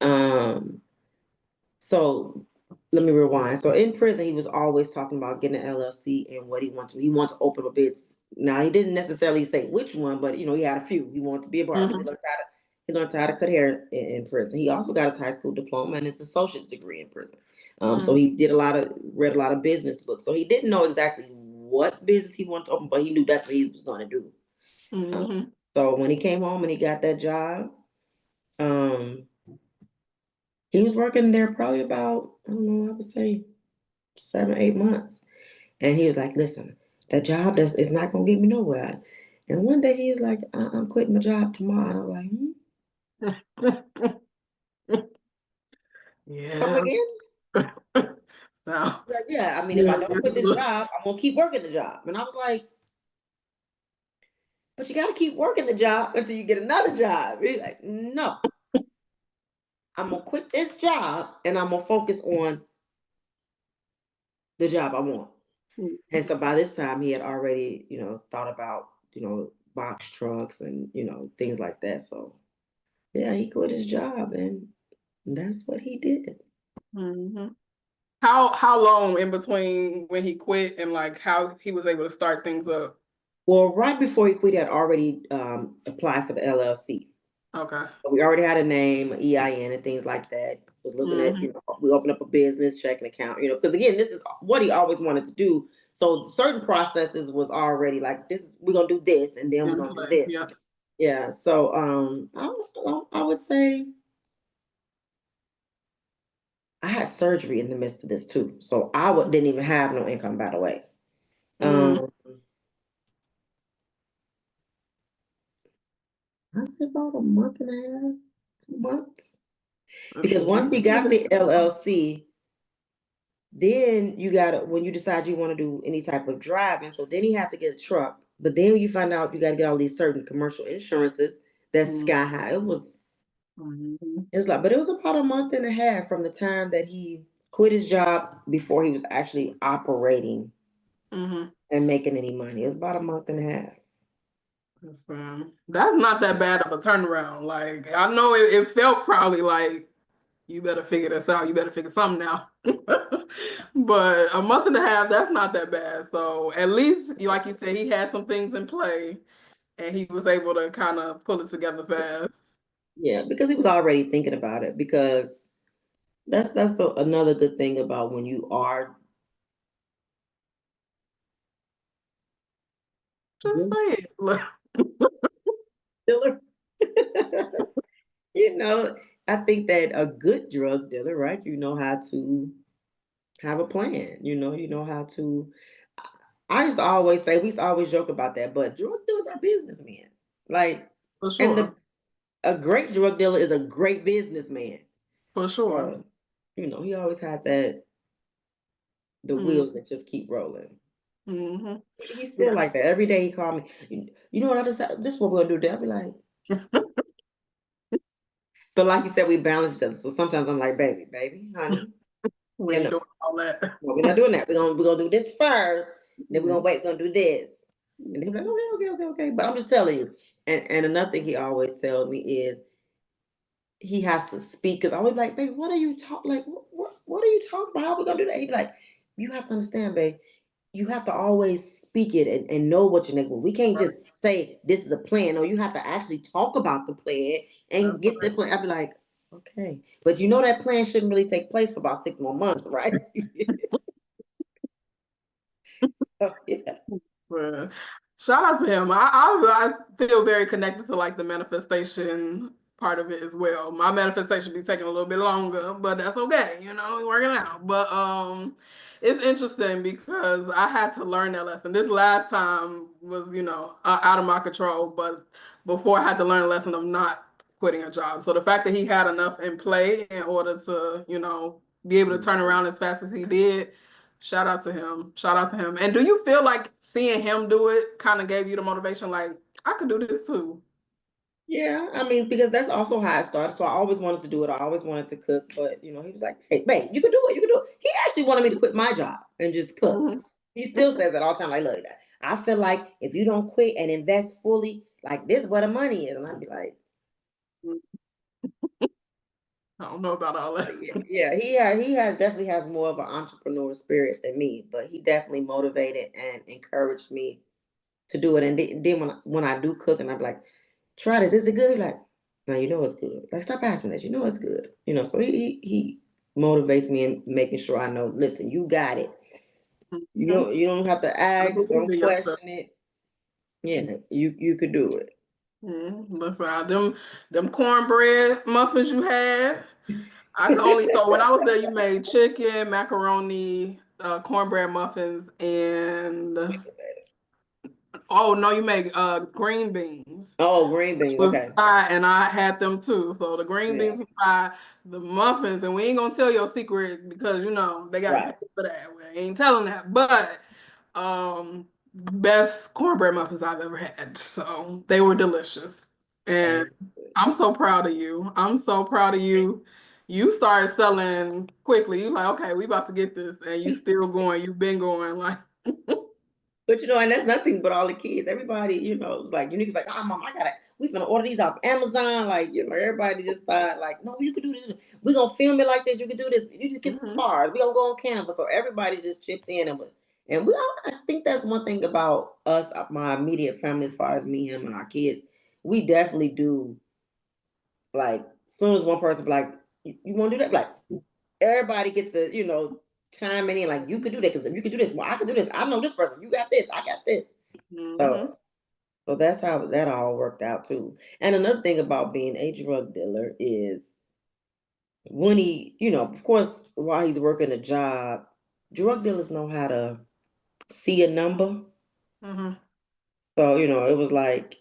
S2: Um, so let me rewind. So in prison, he was always talking about getting an LLC and what he wants to. He wants to open a business. Now he didn't necessarily say which one, but he had a few. He wanted to be a barber. He learned how to cut hair in prison. He also got his high school diploma and his associate's degree in prison. So he read a lot of business books. So he didn't know exactly what business he wanted to open, but he knew that's what he was going to do. So when he came home and he got that job, he was working there probably about, I don't know, I would say 7, 8 months. And he was like, listen, that job is not gonna get me nowhere. And one day he was like, I'm quitting my job tomorrow. And I'm like, come
S1: Yeah.
S2: again?
S1: No.
S2: Like, yeah, I mean, if I don't quit this job, I'm gonna keep working the job. And I was like, but you gotta keep working the job until you get another job. He's like, no, I'm gonna quit this job and I'm gonna focus on the job I want. And so by this time he had already, thought about, box trucks and, things like that. So yeah, he quit his job and that's what he did.
S1: Mm-hmm. How long in between when he quit and like how he was able to start things up?
S2: Well, right before he quit, he had already applied for the LLC.
S1: Okay.
S2: So we already had a name, an EIN, and things like that. Was looking at, we opened up a business checking account, because again, this is what he always wanted to do. So certain processes was already like, we're gonna do this, and then we're gonna do this.
S1: Yeah.
S2: Yeah. So I would say I had surgery in the midst of this too. So didn't even have no income, by the way. I said about a month and a half, 2 months. Because once he got the LLC, then you got when you decide you want to do any type of driving. So then he had to get a truck. But then you find out you got to get all these certain commercial insurances that's sky high. It was like, but it was about a month and a half from the time that he quit his job before he was actually operating and making any money. It was about a month and a half.
S1: That's not that bad of a turnaround. Like I know it felt probably like you better figure this out. You better figure something out. But a month and a half, that's not that bad. So at least, like you said, he had some things in play and he was able to kind of pull it together fast.
S2: Yeah, because he was already thinking about it. Because that's another good thing about when you are.
S1: Just say it. Look.
S2: Dealer. I think that a good drug dealer, right? You know how to have a plan. You know how to. I used to always say, we used to always joke about that, but drug dealers are businessmen. Like,
S1: For
S2: and
S1: sure.
S2: a great drug dealer is a great businessman.
S1: For sure.
S2: So, he always had the wheels that just keep rolling. He's still like that. Every day he called me. You know what I decided? This is what we're gonna do today. I'll be like, but like you said, we balance each other. So sometimes I'm like, baby, honey,
S1: We ain't doing all that.
S2: no, we're not doing that. We're gonna do this first. Then we're gonna do this. And then he's like, okay. But I'm just telling you. And another thing he always tells me is he has to speak, because I always like, baby, what are you talking? Like, what are you talking about? How are we gonna do that? He'd be like, you have to understand, babe. You have to always speak it and know what your next move. We can't just say this is a plan. No, you have to actually talk about the plan and get the plan. I'd be like, okay, but that plan shouldn't really take place for about 6 more months, right? So, yeah.
S1: Shout out to him. I feel very connected to like the manifestation part of it as well. My manifestation be taking a little bit longer, but that's okay. Working out. But it's interesting because I had to learn that lesson. This last time was out of my control, but before I had to learn a lesson of not quitting a job. So the fact that he had enough in play in order to, be able to turn around as fast as he did, shout out to him. Shout out to him. And do you feel like seeing him do it kind of gave you the motivation, like, I could do this too?
S2: Yeah, I mean, because that's also how I started. So I always wanted to do it. I always wanted to cook, but he was like, "Hey, babe, you can do it. You can do it." He actually wanted me to quit my job and just cook.
S1: Mhm.
S2: He still says that all the time. Like, look, I feel like if you don't quit and invest fully, like this is where the money is. And I'd be like,
S1: I don't know about all that.
S2: yeah, he has definitely has more of an entrepreneur spirit than me, but he definitely motivated and encouraged me to do it. And then when I do cook and I'm like, try this, is it good? Like, no, you know it's good. Like, stop asking that, you know it's good. So he motivates me in making sure I know, listen, you got it.
S1: Mhm.
S2: You don't have to
S1: I
S2: ask,
S1: believe
S2: don't
S1: in yourself.
S2: question it. Yeah, you could do it.
S1: Listen, them cornbread muffins you had. I could only so when I was there, you made chicken, macaroni, cornbread muffins, and oh no, you made green beans,
S2: Oh, green
S1: which
S2: beans.
S1: was
S2: Okay.
S1: fire, and I had them too. So the green
S2: Yeah.
S1: beans was fire, the muffins, and we ain't gonna tell your secret because they gotta
S2: Right.
S1: pay for that. We ain't telling that, but um, best cornbread muffins I've ever had. So they were delicious. And I'm so proud of you. I'm so proud of you. You started selling quickly. You like, okay, we about to get this, and you still going. You've been going like.
S2: But and that's nothing but all the kids. Everybody, it was like Unique's like, mom, we finna order these off Amazon. Like, everybody just thought like, no, you could do this. We gonna film it like this. You can do this. You just get some
S1: Mhm.
S2: cars. We gonna go on Canva. So everybody just chipped in and we all, I think that's one thing about us, my immediate family, as far as me, him, and our kids. We definitely do like as soon as one person be like, you wanna do that? Like everybody gets to, chiming in like you could do that because if you could do this, well, I could do this. I know this person. You got this. I got this.
S1: Mhm.
S2: So that's how that all worked out too. And another thing about being a drug dealer is when he, of course, while he's working a job, drug dealers know how to see a number.
S1: Mhm.
S2: So, it was like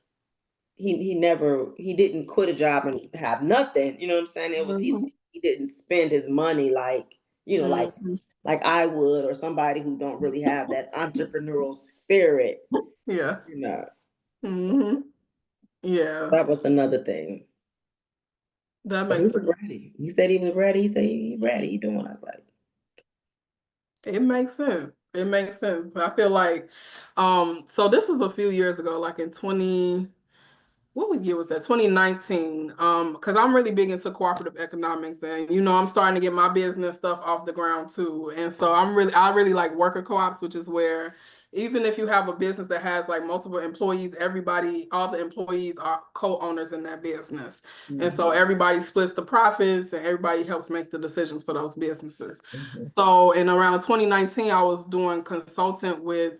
S2: he didn't quit a job and have nothing. You know what I'm saying? It was
S1: Mhm.
S2: he didn't spend his money like,
S1: Mhm.
S2: like I would, or somebody who don't really have that entrepreneurial spirit,
S1: Yes.
S2: you know. So
S1: Mhm. Yeah,
S2: that was another thing.
S1: that
S2: So he
S1: makes
S2: was
S1: sense.
S2: ready. He said he was ready. He said he ready. He doing. I was like,
S1: It makes sense. It makes sense. I feel like, so this was a few years ago, like in 20, what year was that? 2019. Because I'm really big into cooperative economics, and I'm starting to get my business stuff off the ground too. And so I really like worker co-ops, which is where even if you have a business that has like multiple employees, all the employees are co-owners in that business. And so
S2: mhm,
S1: everybody splits the profits and everybody helps make the decisions for those businesses.
S2: mhm,
S1: So in around 2019, I was doing consultant with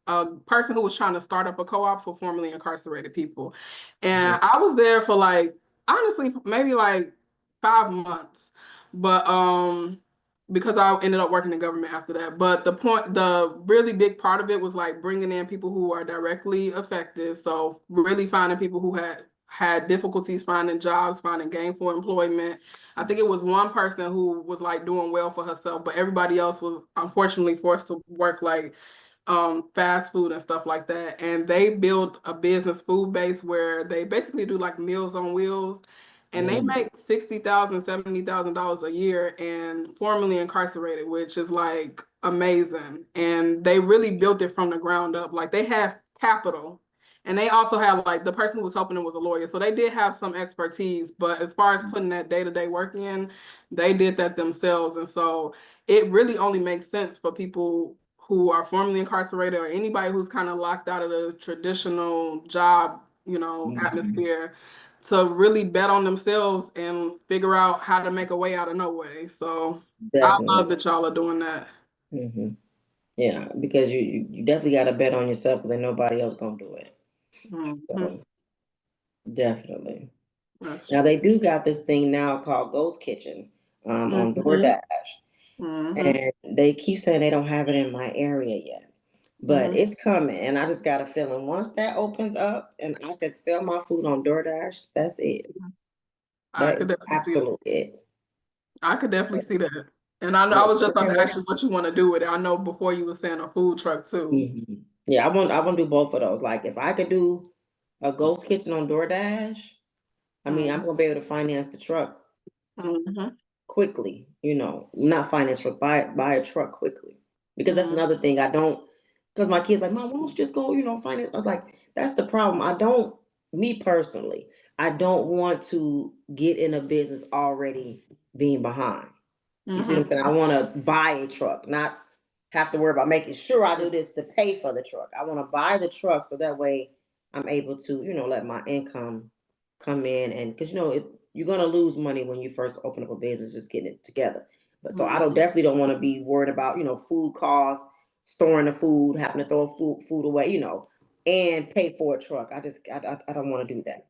S1: a person who was trying to start up a co-op for formerly incarcerated people.
S2: mhm,
S1: And I was there for like, honestly, maybe like 5 months. But because I ended up working in government after that. But the really big part of it was like bringing in people who are directly affected. So really finding people who had difficulties finding jobs, finding gainful employment. I think it was one person who was like doing well for herself, but everybody else was unfortunately forced to work like fast food and stuff like that. And they built a business food base where they basically do like meals on wheels. And they
S2: mhm,
S1: make $60,000, $70,000 a year and formerly incarcerated, which is like amazing. And they really built it from the ground up. Like they have capital. And they also have like the person who was helping them was a lawyer. So they did have some expertise, but as far as putting that day-to-day work in, they did that themselves. And so it really only makes sense for people who are formerly incarcerated or anybody who's kind of locked out of the traditional job,
S2: mhm.
S1: atmosphere to really bet on themselves and figure out how to make a way out of no way. So I love
S2: Definitely.
S1: that y'all are doing that.
S2: Hmm. Yeah, because you definitely got to bet on yourself because ain't nobody else gonna do it.
S1: Mhm.
S2: So definitely.
S1: That's
S2: Now
S1: true.
S2: they do got this thing now called Ghost Kitchen on
S1: Hmm.
S2: DoorDash,
S1: Hmm.
S2: and they keep saying they don't have it in my area yet. but it's coming. And I just got a feeling once that opens up and I could sell my food on DoorDash, that's it.
S1: I
S2: That
S1: could
S2: is
S1: definitely see it.
S2: absolutely it.
S1: I could definitely see that. And I know I
S2: Yeah,
S1: was just about to
S2: okay.
S1: ask you what you want to do with it. I know before you were saying a food truck too.
S2: Yeah, I want to do both of those. Like if I could do a ghost kitchen on DoorDash, I mean, I'm
S1: Mm-hmm.
S2: gonna be able to finance the truck
S1: Mm-hmm.
S2: quickly, not finance truck, buy a truck quickly. Because that's
S1: Mm-hmm.
S2: another thing. I don't, because my kids like, Mom, why don't you just go, finance? I was like, that's the problem. I don't, me personally, I don't want to get in a business already being behind. You see what I'm saying? I want to buy a truck, not have to worry about making sure I do this to pay for the truck. I want to buy the truck so that way I'm able to, let my income come in. And because, you're going to lose money when you first open up a business, just getting it together. But so I don't definitely don't want to be worried about, food costs, storing the food, having to throw food away, and pay for a truck. I don't want to do that.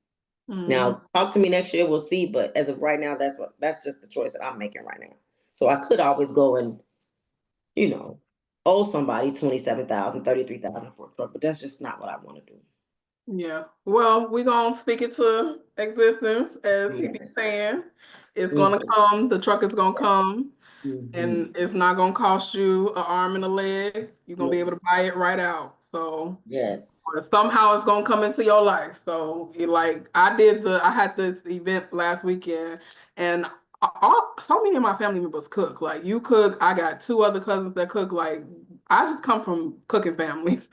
S1: Mm-hmm.
S2: Now, talk to me next year, we'll see. But as of right now, that's just the choice that I'm making right now. So I could always go and, you know, owe somebody 27,000, 33,000 for a truck, but that's just not what I want to do.
S1: Yeah. Well, we're gonna speak it to existence, as he be
S2: Yes.
S1: saying. It's gonna
S2: Mhm.
S1: come, the truck is gonna come,
S2: Mhm.
S1: and it's not gonna cost you an arm and a leg. You're gonna be able to buy it right out. So
S2: Yes.
S1: or somehow it's gonna come into your life. So like I had this event last weekend and so many of my family members cook. Like you cook, I got two other cousins that cook. Like I just come from cooking families.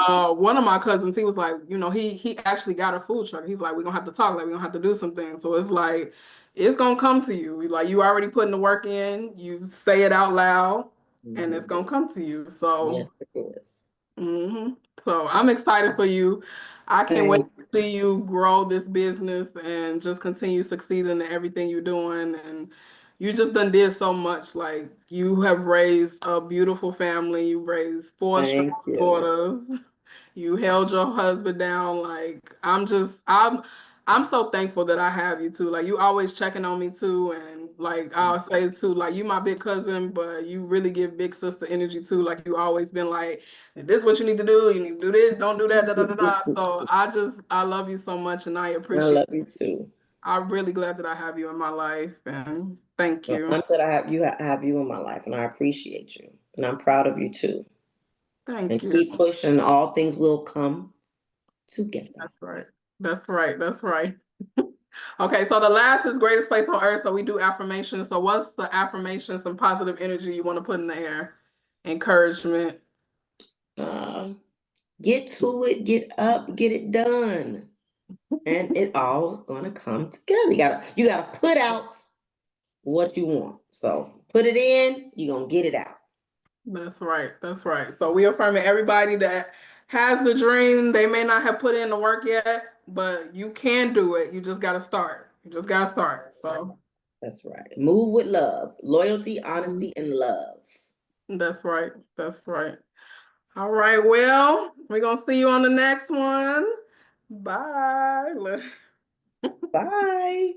S1: One of my cousins, he was like, he actually got a food truck. He's like, we're gonna have to talk, like we're gonna have to do some things. So it's like it's gonna come to you. Like you already putting the work in, you say it out loud, and it's
S2: Mhm.
S1: gonna come to you. So
S2: Yes, it is.
S1: so I'm excited for you. I can't wait
S2: Thank
S1: to see you grow this business and just continue succeeding in everything you're doing. And you just done did so much. Like you have raised a beautiful family. You raised four strong
S2: thank you.
S1: daughters. You held your husband down. Like I'm so thankful that I have you too. Like you always checking on me too. And like I'll say too, like you my big cousin, but you really give big sister energy too. Like you always been like, this is what you need to do. You need to do this, don't do that, da da da da. So I love you so much and I
S2: I
S1: appreciate
S2: love you too.
S1: I'm really glad that I have you in my life and thank
S2: Well,
S1: you.
S2: I'm glad I have you in my life, and I appreciate you, and I'm proud of you too. And
S1: Thank you.
S2: keep pushing. All things will come together.
S1: That's right. That's right. That's right. Okay, so the last is greatest place on earth. So we do affirmations. So what's the affirmation, some positive energy you want to put in the air? Encouragement.
S2: Uh, get to it, get up, get it done. And it all gonna come together. You gotta put out what you want. So put it in, you're gonna get it out.
S1: That's right. That's right. So we affirming everybody that has the dream. They may not have put in the work yet, but you can do it. You just got to start. You just got to start. So
S2: That's right. Move with love, loyalty,
S1: mhm,
S2: honesty, and love.
S1: that's right. That's right. All right. Well, we're going to see you on the next one. Bye.
S2: Bye.